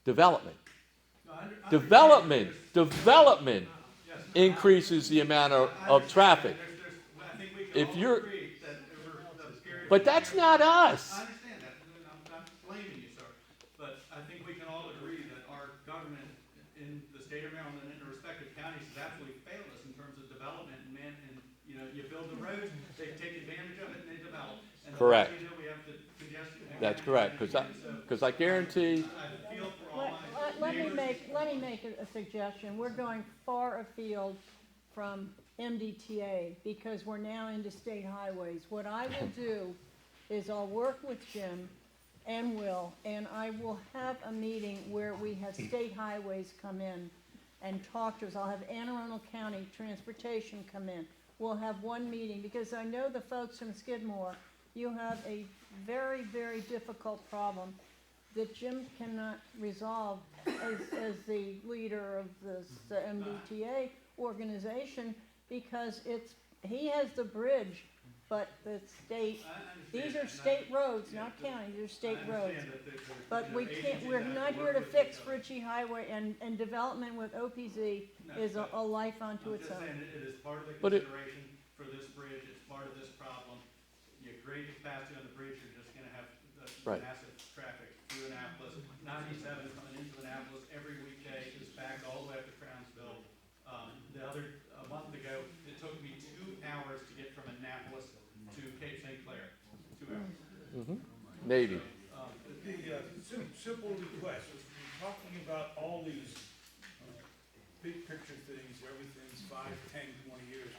development. Development increases the amount of traffic. If you're, but that's not us. I understand that, and I'm not blaming you, sir, but I think we can all agree that our government in the state of Maryland and in the respective counties has absolutely failed us in terms of development and you know, you build the roads, they take advantage of it and they develop. And Correct. the we have the congestion. That's correct, because I guarantee. I feel for all my Let me neighbors. make a suggestion. We're going far afield from MDTA because we're now into state highways. What I will do is I'll work with Jim and Will, and I will have a meeting where we have state highways come in and talk to us. I'll have Anne Arundel County Transportation come in. We'll have one meeting, because I know the folks from Skidmore, you have a very, very difficult problem that Jim cannot resolve as the leader of this MDTA organization, because it's he has the bridge, but the state, these are state roads, not county, they're state roads. But we can't, we're not here to fix Ritchie Highway, and development with OPZ is a life unto I'm just itself. saying, it is part of the But it- consideration for this bridge, it's part of this problem. You grade capacity on the bridge, you're just gonna have Right. massive traffic through Annapolis. 97 coming into Annapolis every weekday is backed all the way up to Crownsville. A month ago, it took me 2 hours to get from Annapolis to Cape St. Clair, 2 hours. Maybe. Simple request, we're talking about all these big picture things, everything's 5, 10, 20 years.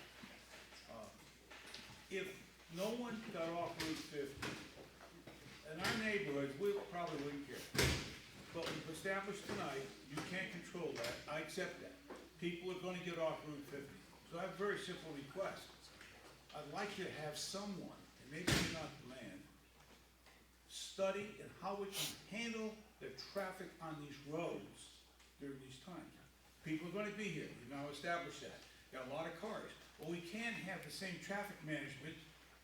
If no one got off Route 50, in our neighborhoods, we probably wouldn't care. But we've established tonight, you can't control that, I accept that. People are gonna get off Route 50. So I have a very simple request. I'd like you to have someone, and maybe you're not the man, study and how we can handle the traffic on these roads during these times. People are gonna be here, we've now established that. Got a lot of cars. Well, we can't have the same traffic management.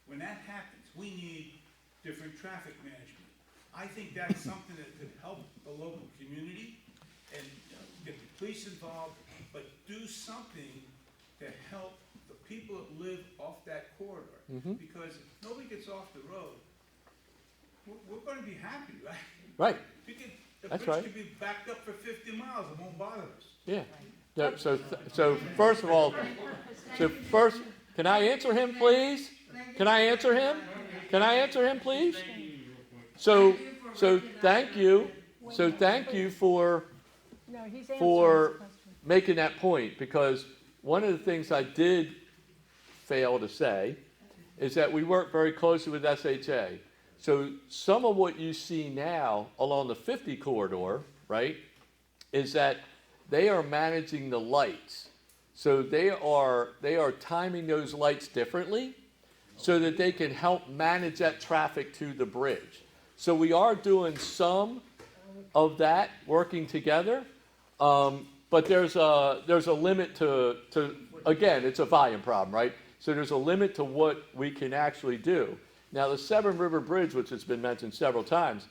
When that happens, we need different traffic management. I think that's something that could help the local community and get the police involved, but do something to help the people that live off that corridor. Because if nobody gets off the road, we're gonna be happy, right? Right. The That's bridge right. could be backed up for 50 miles, it won't bother us. Yeah. So first of all, can I answer him, please? Can I answer him? Can I answer him, please? So thank you. So thank you for No, he's answering his question. making that point, because one of the things I did fail to say is that we work very closely with SHA. So some of what you see now along the 50 corridor, right, is that they are managing the lights. So they are timing those lights differently so that they can help manage that traffic to the bridge. So we are doing some of that working together, but there's a limit to again, it's a volume problem, right? So there's a limit to what we can actually do. Now the Severn River Bridge, which has been mentioned several times,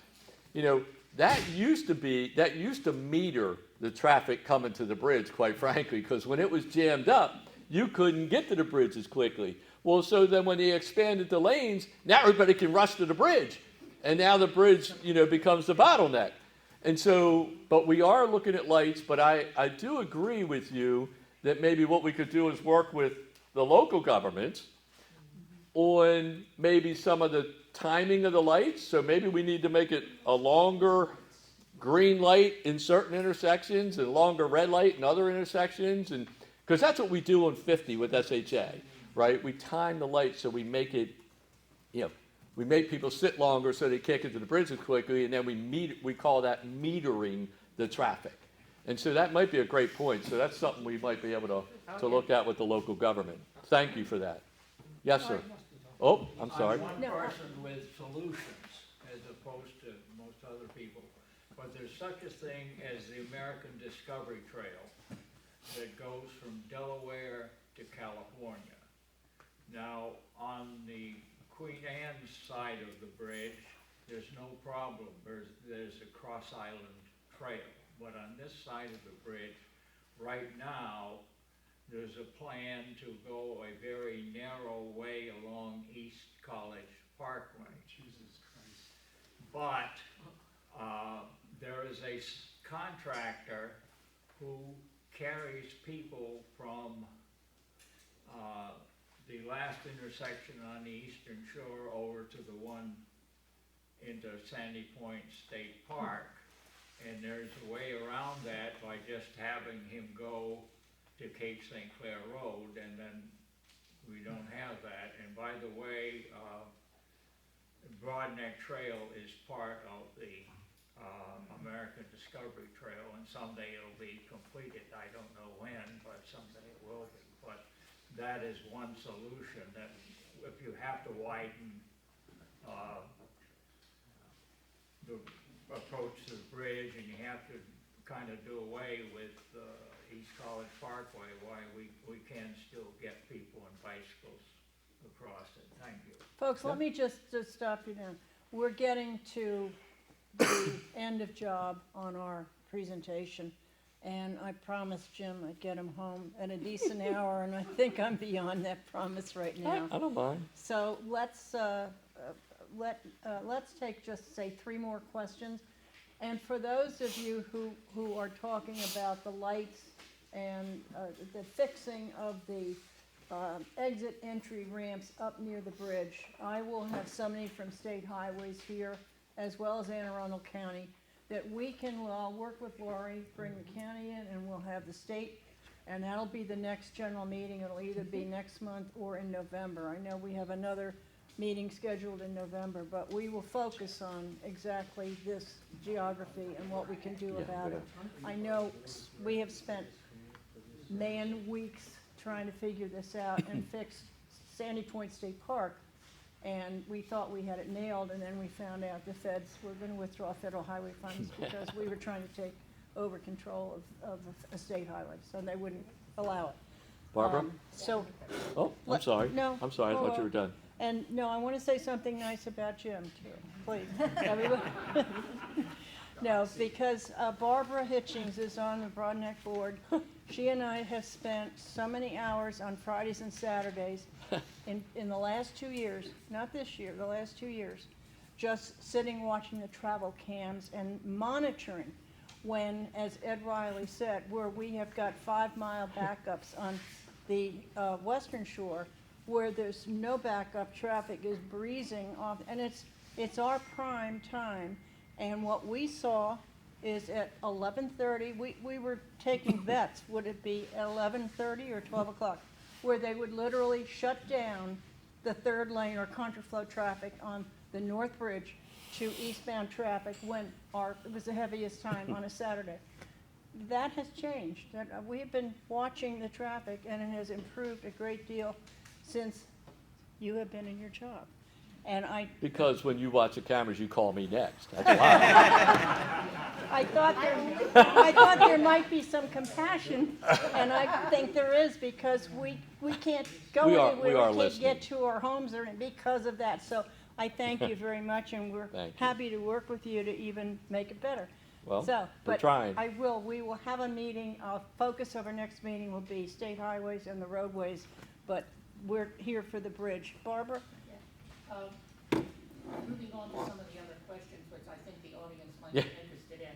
that used to meter the traffic coming to the bridge, quite frankly, because when it was jammed up, you couldn't get to the bridge as quickly. Well, so then when they expanded the lanes, now everybody can rush to the bridge. And now the bridge, becomes the bottleneck. And so, but we are looking at lights, but I do agree with you that maybe what we could do is work with the local governments on maybe some of the timing of the lights. So maybe we need to make it a longer green light in certain intersections and longer red light in other intersections. And because that's what we do on 50 with SHA, right? We time the lights so we make it, we make people sit longer so they can't get to the bridge as quickly, and then we call that metering the traffic. And so that might be a great point. So that's something we might be able to look at with the local government. Thank you for that. Yes, sir. Oh, I'm sorry. I'm one person with solutions as opposed to most other people. But there's such a thing as the American Discovery Trail that goes from Delaware to California. Now, on the Queen Anne's side of the bridge, there's no problem. There's a Cross Island Trail. But on this side of the bridge, right now, there's a plan to go a very narrow way along East College Parkway. Jesus Christ. But there is a contractor who carries people from the last intersection on the eastern shore over to the one into Sandy Point State Park. And there's a way around that by just having him go to Cape St. Clair Road, and then we don't have that. And by the way, Broadneck Trail is part of the American Discovery Trail, and someday it'll be completed. I don't know when, but someday it will be. But that is one solution, that if you have to widen the approach to the bridge and you have to kind of do away with East College Parkway, why we can still get people and bicycles across it. Thank you. Folks, let me just stop you now. We're getting to the end of job on our presentation, and I promised Jim I'd get him home at a decent hour, and I think I'm beyond that promise right now. I don't mind. So let's take just say 3 more questions. And for those of you who are talking about the lights and the fixing of the exit entry ramps up near the bridge, I will have somebody from State Highways here, as well as Anne Arundel County, that we can, I'll work with Lori, bring the county in, and we'll have the state, and that'll be the next general meeting. It'll either be next month or in November. I know we have another meeting scheduled in November, but we will focus on exactly this geography and what we can do about it. I know we have spent man weeks trying to figure this out and fix Sandy Point State Park, and we thought we had it nailed, and then we found out the feds were going to withdraw federal highway funds because we were trying to take over control of a state highway, so they wouldn't allow it. Barbara? Oh, I'm sorry. No. I'm sorry, I thought you were done. And no, I want to say something nice about Jim too, please. Everyone. No, because Barbara Hitchings is on the Broadneck board. She and I have spent so many hours on Fridays and Saturdays in the last 2 years, not this year, the last 2 years, just sitting watching the travel cams and monitoring when, as Ed Riley said, where we have got 5-mile backups on the western shore, where there's no backup, traffic is breezing off, and it's our prime time. And what we saw is at 11:30, we were taking bets, would it be 11:30 or 12 o'clock, where they would literally shut down the 3rd lane or contraflow traffic on the North Bridge to eastbound traffic when it was the heaviest time on a Saturday. That has changed. We have been watching the traffic, and it has improved a great deal since you have been in your job. And Because when you watch the cameras, you call me next. That's why. I thought there might be some compassion, and I think there is, because we can't go anywhere. We can't get to our homes because of that. So I thank you very much, and we're happy to work with you to even make it better. Well, we're trying. We will have a meeting. Our focus of our next meeting will be state highways and the roadways, but we're here for the bridge. Barbara? Moving on to some of the other questions, which I think the audience might be interested in.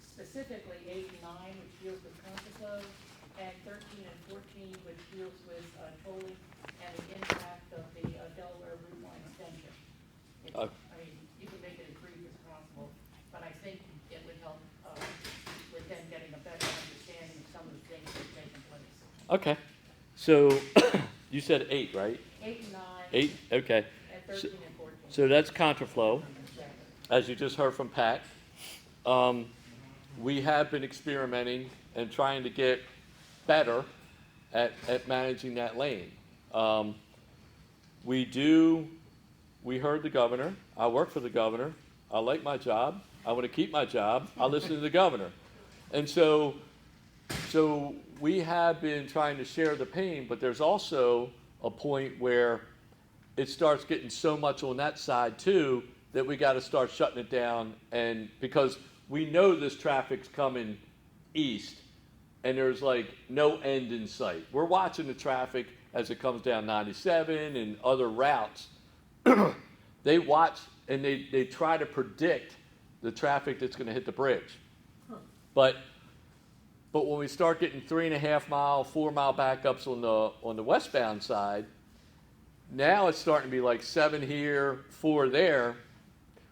Specifically 8 and 9, which deals with contraflow, and 13 and 14, which deals with tolling and the impact of the Delaware Route Line extension. I mean, you can make it as brief as possible, but I think it would help with them getting a better understanding of some of the things that are taking place. Okay. So you said 8, right? 8 and 9. 8, okay. And 13 and 14. So that's contraflow, as you just heard from Pat. We have been experimenting and trying to get better at managing that lane. We heard the governor. I work for the governor. I like my job. I want to keep my job. I listen to the governor. And so we have been trying to share the pain, but there's also a point where it starts getting so much on that side too that we got to start shutting it down, and because we know this traffic's coming east and there's like no end in sight. We're watching the traffic as it comes down 97 and other routes. They watch and they try to predict the traffic that's going to hit the bridge. But when we start getting 3.5 mile, 4 mile backups on the westbound side, now it's starting to be like 7 here, 4 there.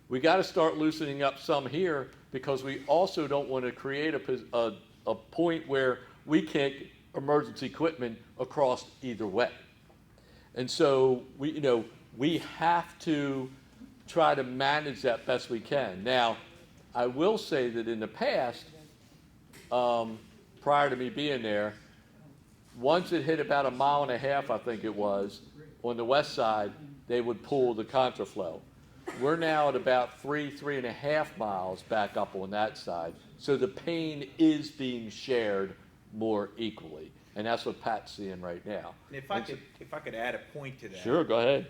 We got to start loosening up some here, because we also don't want to create a point where we can't get emergency equipment across either way. And so we have to try to manage that best we can. Now, I will say that in the past, prior to me being there, once it hit about 1.5 miles, I think it was, on the west side, they would pull the contraflow. we're now at about 3.5 miles back up on that side. So the pain is being shared more equally. And that's what Pat's seeing right now. And if I could add a point to that. Sure, go ahead.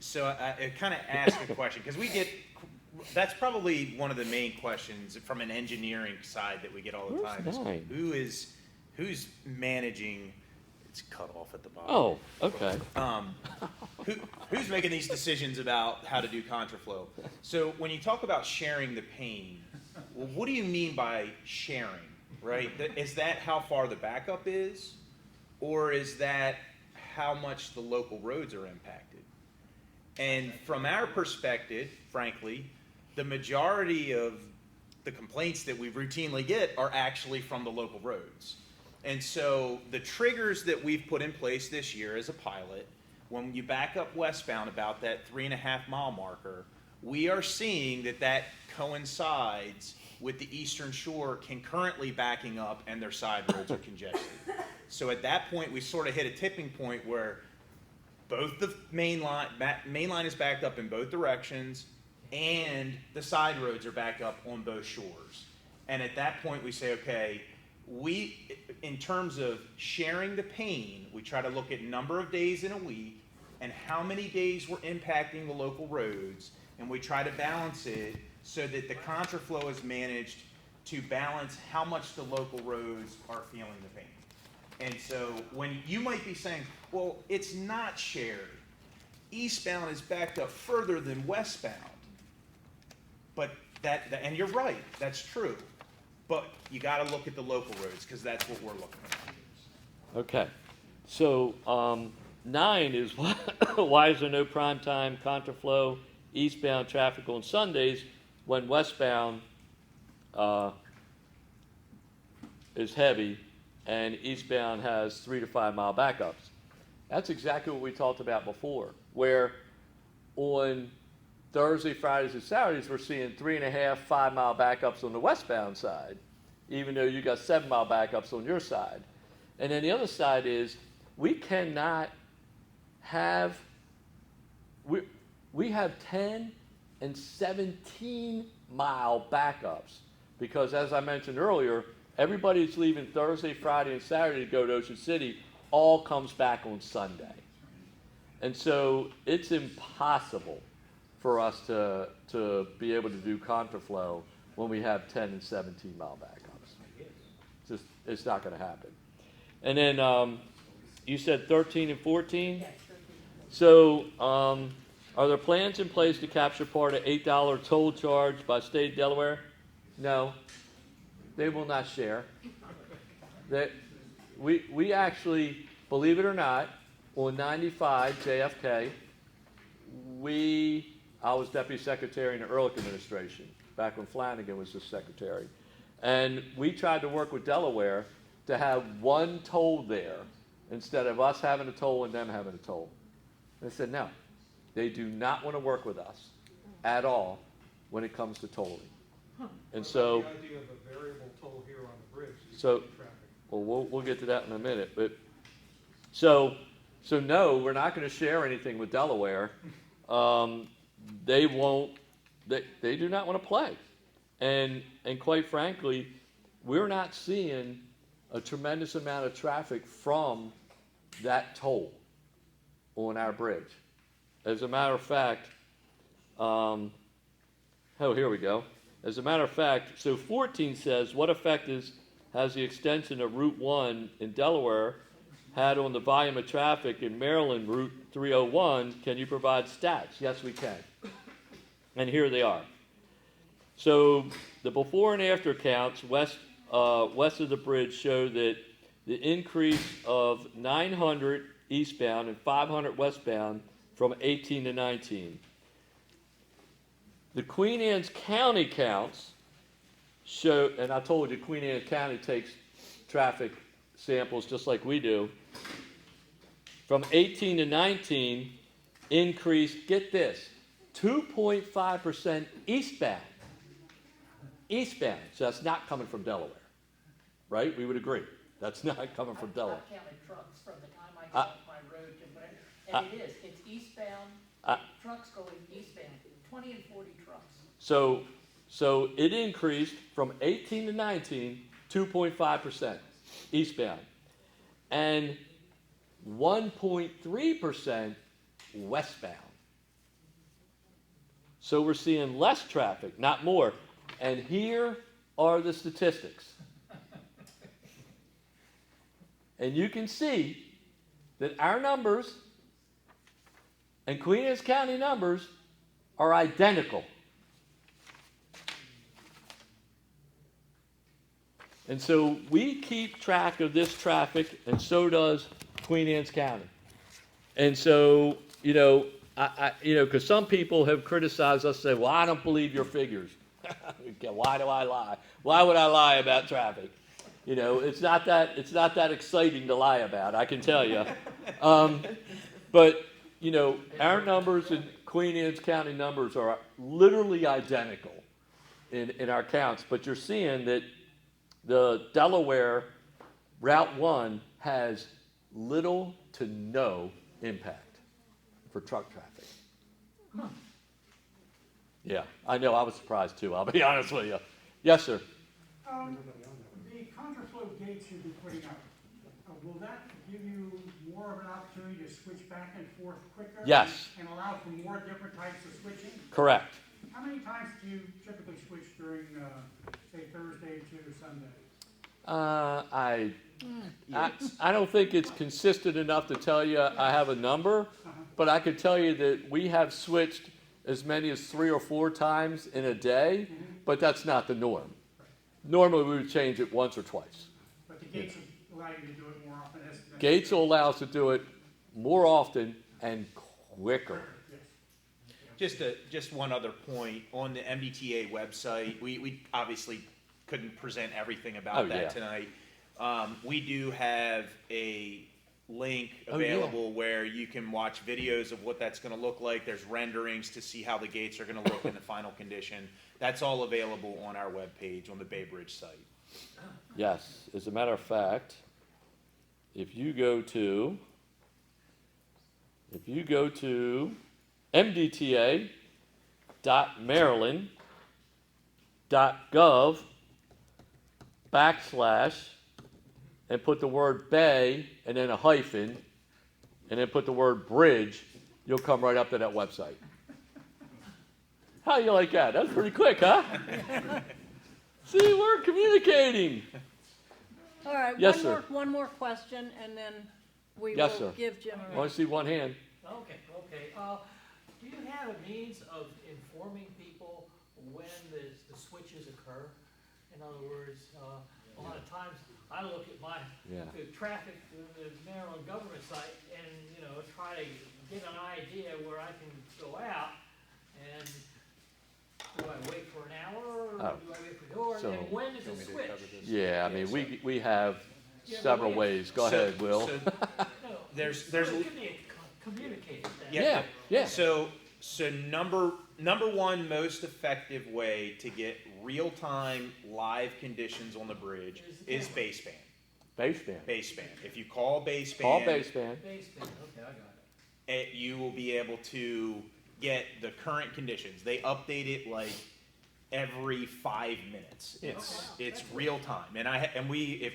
So I kind of asked a question, because that's probably one of the main questions from an engineering side that we get all the time. Is who's managing, it's cut off at the bottom. Oh, okay. Who's making these decisions about how to do contraflow? So when you talk about sharing the pain, well, what do you mean by sharing, right? Is that how far the backup is? Or is that how much the local roads are impacted? And from our perspective, frankly, the majority of the complaints that we routinely get are actually from the local roads. And so the triggers that we've put in place this year as a pilot, when you back up westbound about that 3.5 mile marker, we are seeing that coincides with the Eastern Shore concurrently backing up and their side roads are congested. So at that point, we sort of hit a tipping point where both the main line is backed up in both directions, and the side roads are backed up on both shores. And at that point, we say, okay, in terms of sharing the pain, we try to look at number of days in a week and how many days we're impacting the local roads, and we try to balance it so that the contraflow is managed to balance how much the local roads are feeling the pain. And so when you might be saying, well, it's not shared. Eastbound is backed up further than westbound. But and you're right, that's true. But you got to look at the local roads, because that's what we're looking at. Okay. So 9 is why is there no prime time contraflow eastbound traffic on Sundays when westbound is heavy and eastbound has 3 to 5 mile backups? That's exactly what we talked about before, where on Thursday, Fridays, and Saturdays, we're seeing 3.5, 5 mile backups on the westbound side, even though you got 7 mile backups on your side. And then the other side is we cannot have, we have 10 and 17 mile backups because, as I mentioned earlier, everybody that's leaving Thursday, Friday, and Saturday to go to Ocean City all comes back on Sunday. And so it's impossible for us to be able to do contraflow when we have 10 and 17 mile backups. It's not going to happen. And then you said 13 and 14? Yes, 13. So are there plans in place to capture part of $8 toll charge by state of Delaware? No. They will not share. We actually, believe it or not, on 95 JFK, I was deputy secretary in the Ehrlich administration, back when Flanagan was the secretary. And we tried to work with Delaware to have one toll there instead of us having a toll and them having a toll. They said no. They do not want to work with us at all when it comes to tolling. And so the idea of a variable toll here on the bridge. So, well, we'll get to that in a minute. But so no, we're not going to share anything with Delaware. They won't. They do not want to play, and quite frankly, we're not seeing a tremendous amount of traffic from that toll on our bridge. As a matter of fact, here we go. As a matter of fact, so 14 says, what effect has the extension of Route 1 in Delaware had on the volume of traffic in Maryland, Route 301? Can you provide stats? Yes, we can. And here they are. So the before and after counts west of the bridge show that the increase of 900 eastbound and 500 westbound from 18 to 19. The Queen Anne's County counts show, and I told you Queen Anne's County takes traffic samples just like we do. From 18 to 19, increased, get this, 2.5% eastbound. Eastbound, so that's not coming from Delaware, right? We would agree. That's not coming from Delaware. I've counted trucks from the time I got off my road to where, and it's eastbound, trucks going eastbound. 20 and 40 trucks. So it increased from 18 to 19, 2.5% eastbound, and 1.3% westbound. So we're seeing less traffic, not more. And here are the statistics. And you can see that our numbers and Queen Anne's County numbers are identical. And so we keep track of this traffic, and so does Queen Anne's County. And so, because some people have criticized us, say, well, I don't believe your figures. Why do I lie? Why would I lie about traffic? It's not that exciting to lie about, I can tell you. But our numbers and Queen Anne's County numbers are literally identical in our counts. But you're seeing that the Delaware Route 1 has little to no impact for truck traffic. Huh. Yeah, I know. I was surprised too. I'll be honest with you. Yes, sir. The contraflow gates you'll be putting up, will that give you more of an opportunity to switch back and forth quicker? Yes. And allow for more different types of switching? Correct. How many times do you typically switch during, say, Thursday to Sunday? I don't think it's consistent enough to tell you I have a number, but I could tell you that we have switched as many as 3 or 4 times in a day, but that's not the norm. Normally we would change it once or twice. But the gates will allow you to do it more often? Gates will allow us to do it more often and quicker. Just one other point. On the Mdta website, we obviously couldn't present everything about that tonight. We do have a link available where you can watch videos of what that's going to look like. There's renderings to see how the gates are going to look in the final condition. That's all available on our webpage on the Bay Bridge site. Yes, as a matter of fact, if you go to mdta.maryland.gov / and put the word bay and then a hyphen and then put the word bridge, you'll come right up to that website. How you like that? That's pretty quick, huh? See, we're communicating. All right, Yes, sir. one more question, and then we Yes, will sir. give Jim a I want to see one hand. Okay. Do you have a means of informing people when the switches occur? In other words, a lot of times I look at the traffic in the Maryland government site and, try to get an idea where I can go out, and do I wait for an hour, or do I wait for an hour, and when is it switch? Yeah, I mean, we have several ways. Go ahead, Will. There's communicate that. Yeah. So number one most effective way to get real-time live conditions on the bridge is baseband. Baseband. If you call baseband. Baseband, okay, I got it. You will be able to get the current conditions. They update it like every 5 minutes. It's real time. And if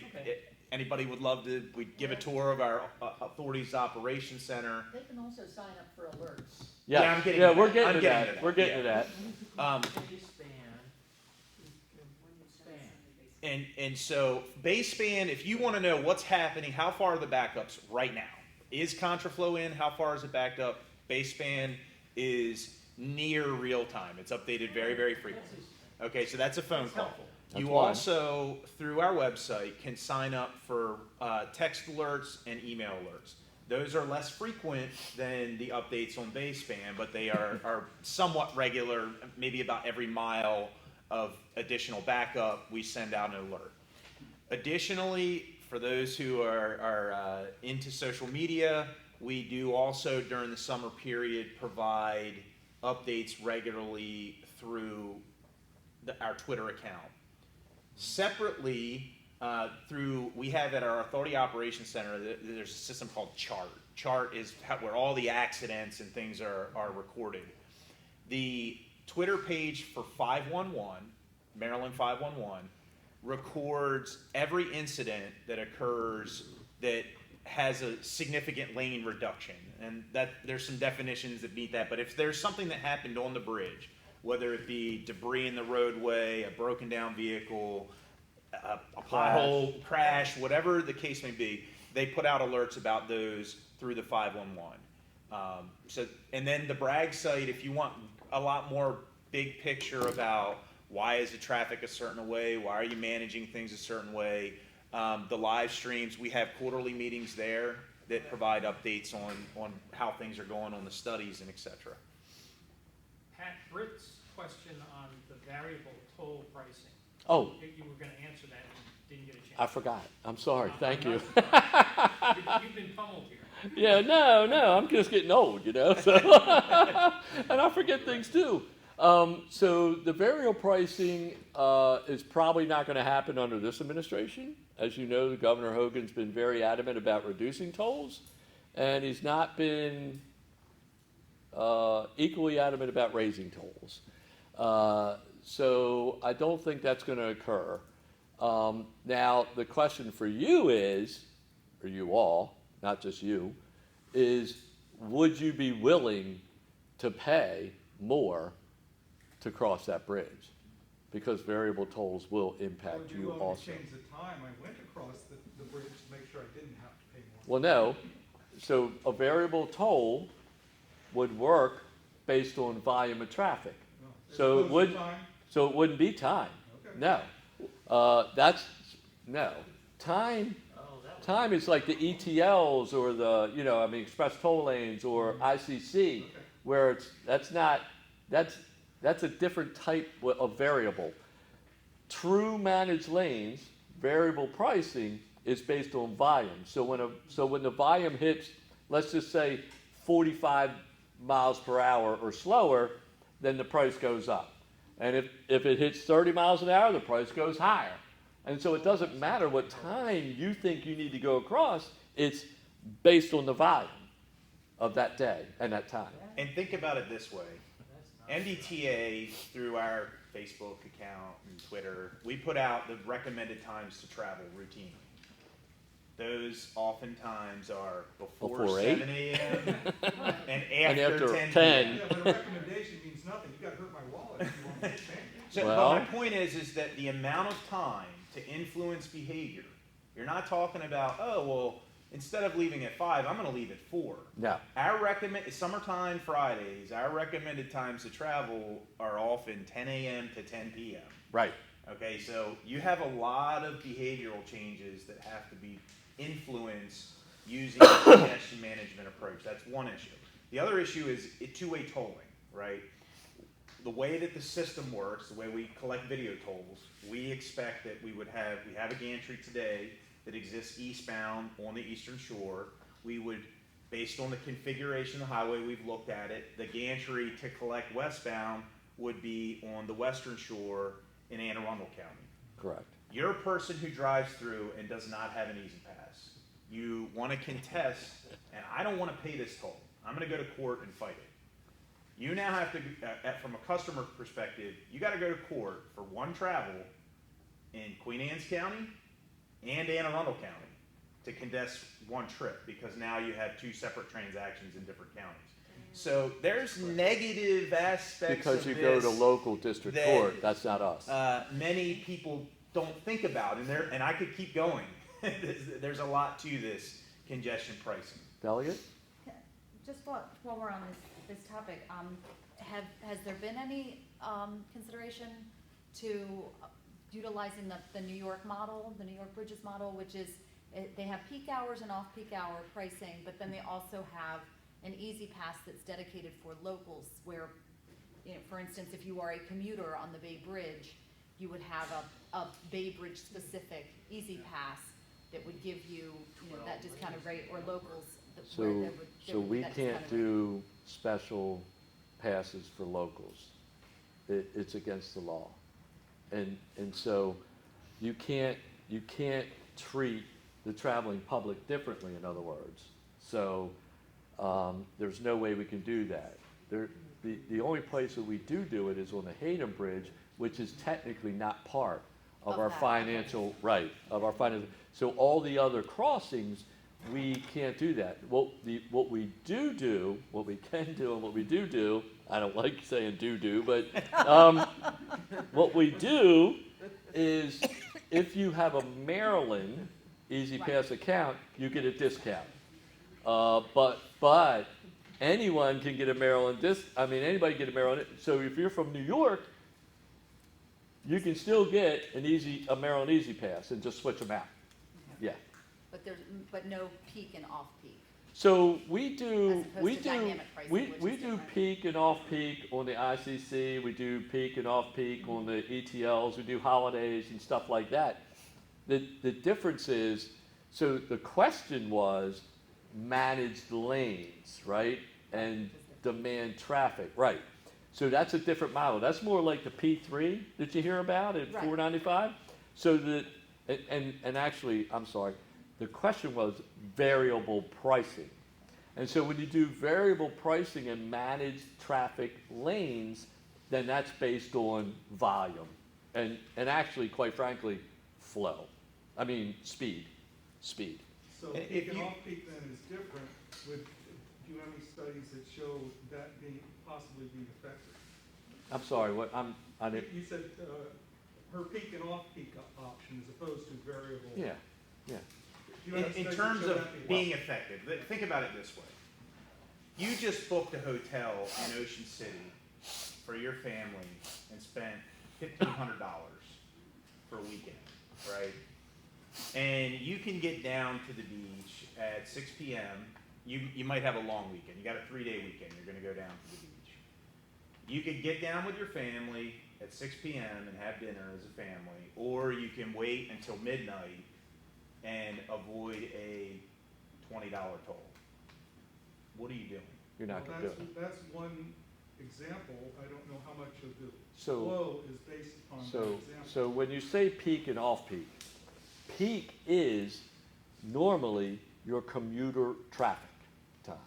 anybody would love to, we'd give a tour of our authorities operations center. They can also sign up for alerts. We're getting to that. And so baseband, if you want to know what's happening, how far are the backups right now? Is contraflow in? How far is it backed up? Baseband is near real time. It's updated very, very frequently. Okay, so that's a phone call. You also, through our website, can sign up for text alerts and email alerts. Those are less frequent than the updates on baseband, but they are somewhat regular, maybe about every mile of additional backup, we send out an alert. Additionally, for those who are into social media, we do also during the summer period provide updates regularly through our Twitter account. Separately, we have at our Authority Operations Center, there's a system called Chart. Chart is where all the accidents and things are recorded. The Twitter page for 511, Maryland 511, records every incident that occurs that has a significant lane reduction. And that there's some definitions that meet that. But if there's something that happened on the bridge, whether it be debris in the roadway, a broken down vehicle, a pothole, crash, whatever the case may be, they put out alerts about those through the 511. And then the Bragg site, if you want a lot more big picture about why is the traffic a certain way, why are you managing things a certain way, the live streams, we have quarterly meetings there that provide updates on how things are going on the studies and et cetera. Pat, Britt's question on the variable toll pricing. Oh. You were gonna answer that and didn't get a chance. I forgot. I'm sorry. Thank you. You've been pummeled here. Yeah, no, I'm just getting old, you know. So and I forget things too. So the variable pricing is probably not going to happen under this administration. As you know, Governor Hogan's been very adamant about reducing tolls, and he's not been equally adamant about raising tolls. So I don't think that's going to occur. Now, the question for you is, or you all, not just you, is would you be willing to pay more to cross that bridge? Because variable tolls will impact you also. Would you want me to change the time I went across the bridge to make sure I didn't have to pay more? Well, no. So a variable toll would work based on volume of traffic. So it would. So it wouldn't be time. Okay. No. No. Time is like the ETLs or the, express toll lanes or ICC, where that's a different type of variable. True managed lanes, variable pricing is based on volume. So when the volume hits, let's just say 45 miles per hour or slower, then the price goes up. And if it hits 30 miles an hour, the price goes higher. And so it doesn't matter what time you think you need to go across, it's based on the volume of that day and that time. And think about it this way. Mdta, through our Facebook account and Twitter, we put out the recommended times to travel routinely. Those oftentimes are before 7 a.m. and after 10 p.m. Yeah, but a recommendation means nothing. You got to hurt my wallet if you want me to change. So, but my point is that the amount of time to influence behavior, you're not talking about, instead of leaving at 5, I'm going to leave at 4. No. Summertime Fridays, our recommended times to travel are often 10 a.m. to 10 p.m. Right. Okay, so you have a lot of behavioral changes that have to be influenced using a congestion management approach. That's one issue. The other issue is two-way tolling, right? The way that the system works, the way we collect video tolls, we expect that we have a gantry today that exists eastbound on the Eastern Shore. We would, based on the configuration of the highway, we've looked at it, the gantry to collect westbound would be on the Western Shore in Anne Arundel County. Correct. You're a person who drives through and does not have an easy pass. You want to contest, and I don't want to pay this toll. I'm going to go to court and fight it. You now have to, from a customer perspective, you got to go to court for one travel in Queen Anne's County and Anne Arundel County to contest one trip because now you have two separate transactions in different counties. So there's negative aspects because you of go this to local district court. That's not us. Many people don't think about, and I could keep going. There's a lot to this congestion pricing. Delegate? Just while we're on this topic, has there been any consideration to utilizing the New York model, the New York Bridges model, which is they have peak hours and off-peak hour pricing, but then they also have an easy pass that's dedicated for locals where, for instance, if you are a commuter on the Bay Bridge, you would have a Bay Bridge specific easy pass that would give you, that discounted rate, or locals. So we can't do special passes for locals. It's against the law. And so you can't treat the traveling public differently, in other words. So there's no way we can do that. the only place that we do it is on the Hayden Bridge, which is technically not part of our financial, right, of our financial. So all the other crossings, we can't do that. What we can do, and what we do, I don't like saying do, but what we do is if you have a Maryland Easy Pass account, you get a discount. But anyone can get a Maryland anybody can get a Maryland. So if you're from New York, you can still get a Maryland Easy Pass and just switch them out. Yeah. But no peak and off-peak. So we do dynamic pricing, we which is do different. peak and off-peak on the ICC. We do peak and off-peak on the ETLs. We do holidays and stuff like that. The difference is, so the question was manage the lanes, right? And demand traffic, right? So that's a different model. That's more like the P3 that you hear about at Right. 495. So and actually, I'm sorry, the question was variable pricing. And so when you do variable pricing and manage traffic lanes, then that's based on volume and actually, quite frankly, flow. I mean, speed. So peak and off-peak then is different. Do you have any studies that show that possibly being effective? I'm sorry, You said her peak and off-peak option as opposed to variable. Yeah. Do you have In studies terms that show of that being effective, think about it this way. You just booked a hotel in Ocean City for your family and spent $1,500 for a weekend, right? And you can get down to the beach at 6 p.m. You might have a long weekend. You got a 3-day weekend. You're going to go down to the beach. You could get down with your family at 6 p.m. and have dinner as a family, or you can wait until midnight and avoid a $20 toll. What are you doing? You're not going to do it. That's one example. I don't know how much of the So- flow is based upon that example. So when you say peak and off-peak, peak is normally your commuter traffic time.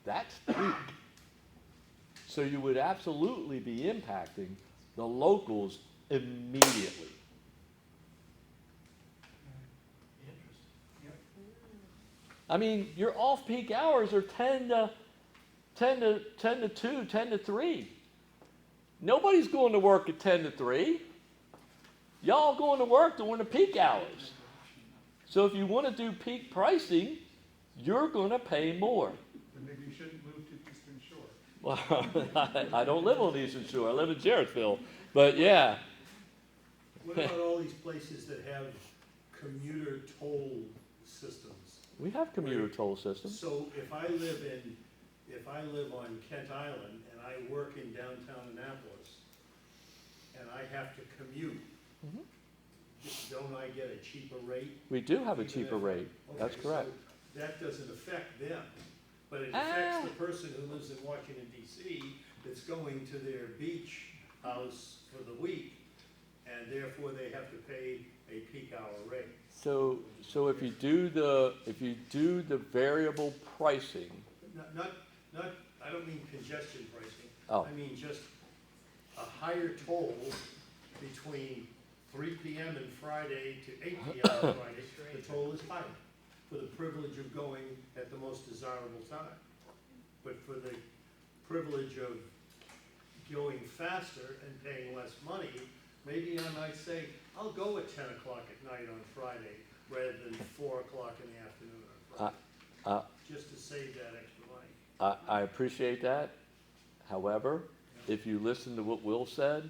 That's peak. So you would absolutely be impacting the locals immediately. I mean, your off-peak hours are 10 to 2, 10 to 3. Nobody's going to work at 10 to 3. Y'all going to work during the peak hours. So if you want to do peak pricing, you're going to pay more. Then maybe you shouldn't move to Eastern Shore. Well, I don't live on the Eastern Shore. I live in Jarrettsville. But yeah. What about all these places that have commuter toll systems? We have commuter toll systems. So if I live on Kent Island and I work in downtown Annapolis and I have to commute, don't I get a cheaper rate? We do have a Even cheaper if- rate. That's Okay, correct. so that doesn't affect them, but it affects the person who lives in Washington DC that's going to their beach house for the week, and therefore they have to pay a peak hour rate. So if you do the variable pricing, Not, I don't mean congestion pricing. Oh. I mean just a higher toll between 3 p.m. and Friday to 8 p.m. on Friday. The toll is higher for the privilege of going at the most desirable time. But for the privilege of going faster and paying less money, maybe I might say, I'll go at 10 o'clock at night on Friday rather than 4 o'clock in the afternoon on Friday, just to save that extra money. I appreciate that. However, if you listen to what Will said,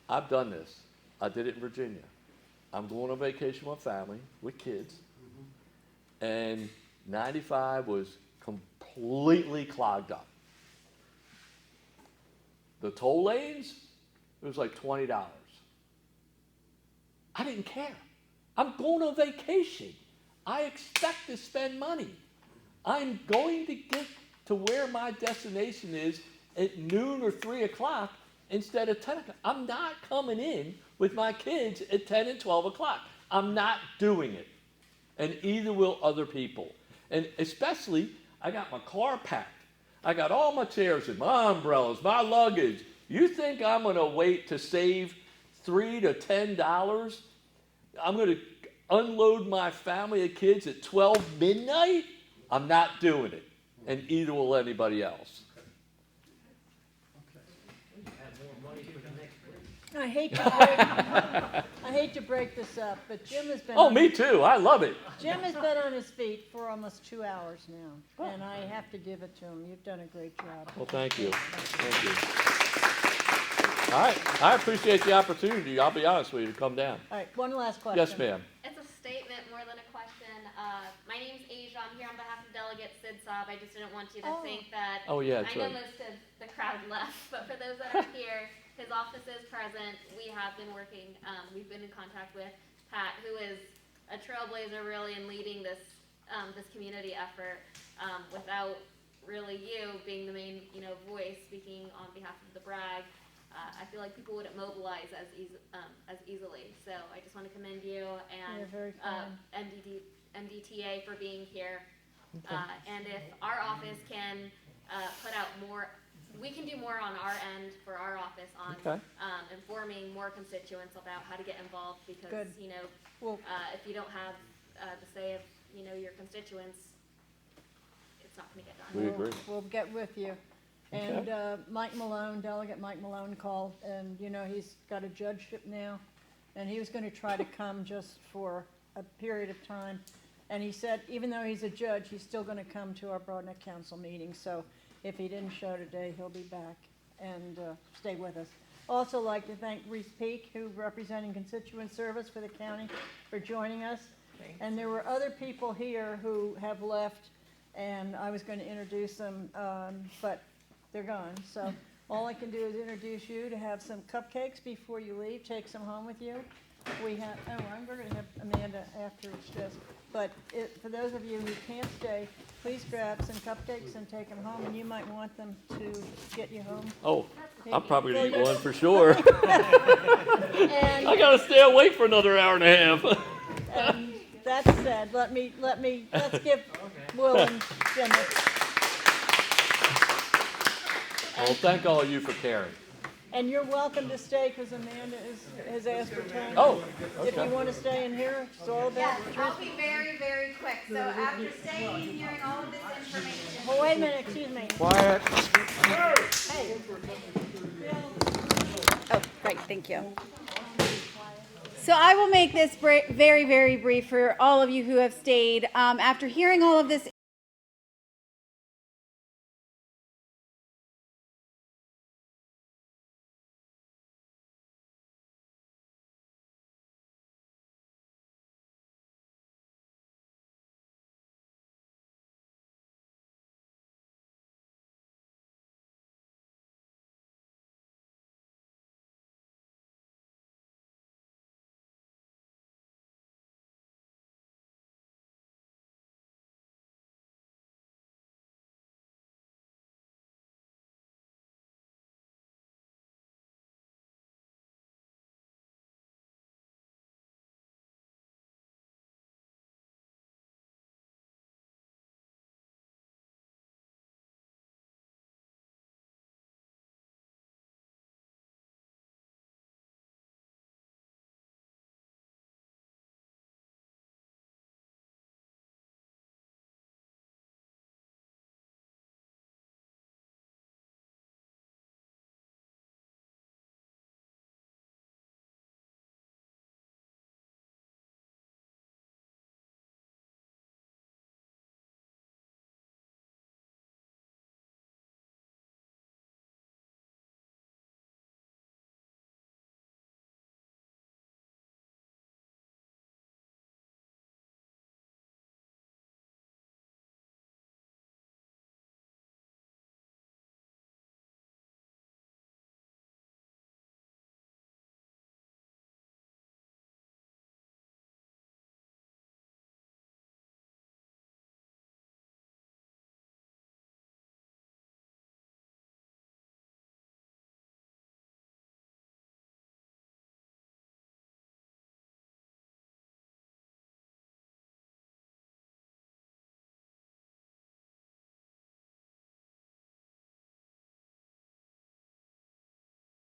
I've done this. I did it in Virginia. I'm going on vacation with family, with kids, and 95 was completely clogged up. The toll lanes, it was like $20. I didn't care. I'm going on vacation. I expect to spend money. I'm going to get to where my destination is at noon or 3 o'clock instead of 10 o'clock. I'm not coming in with my kids at 10 and 12 o'clock. I'm not doing it. And either will other people. And especially, I got my car packed. I got all my chairs and my umbrellas, my luggage. You think I'm going to wait to save $3 to $10? I'm going to unload my family of kids at 12 midnight? I'm not doing it. And either will anybody else. I hate to break this up, but Jim has been. Oh, me too. I love it. Jim has been on his feet for almost 2 hours now, and I have to give it to him. You've done a great job. Well, thank you. Thank you. All right. I appreciate the opportunity, I'll be honest with you, to come down. All right, one last question. Yes, ma'am. It's a statement more than a question. My name's Asia. I'm here on behalf of Delegate Sid Saab. I just didn't want you to think that. Oh, yeah, that's I know right. most of the crowd left, but for those that are here, his office is present. We have been working. We've been in contact with Pat, who is a trailblazer really in leading this this community effort. Without really you being the main voice speaking on behalf of the Bragg. I feel like people wouldn't mobilize as easily. So I just want to commend you and Mdta for being here. Okay. And if our office can put out more, we can do more on our end for our office on informing more constituents about how to get involved because, Good. If you don't have the say of, your constituents, it's not going to get done. We agree. We'll get with you. And Mike Malone, Delegate Mike Malone called, and he's got a judgeship now, and he was going to try to come just for a period of time. And he said, even though he's a judge, he's still going to come to our Broadneck Council meeting. So if he didn't show today, he'll be back and stay with us. Also like to thank Reese Peak, who representing Constituent Service for the county, for joining us. Thanks. And there were other people here who have left, and I was going to introduce them, but they're gone. So all I can do is introduce you to have some cupcakes before you leave. Take some home with you. We have, I'm going to have Amanda after it's just. But for those of you who can't stay, please grab some cupcakes and take them home. And you might want them to get you home. Oh, I'm probably going to eat one for sure. And I got to stay awake for another hour and a half. And that said, let's give Will and Jim Well, thank all of you for caring. And you're welcome to stay because Amanda has asked for time. Oh, If okay. you want to stay in here, it's all about Yes, the I'll be very, very quick. So after staying and hearing all of this information. Oh, wait a minute, excuse me. Quiet. Hey. Oh, great, thank you. So I will make this very, very brief for all of you who have stayed. After hearing all of this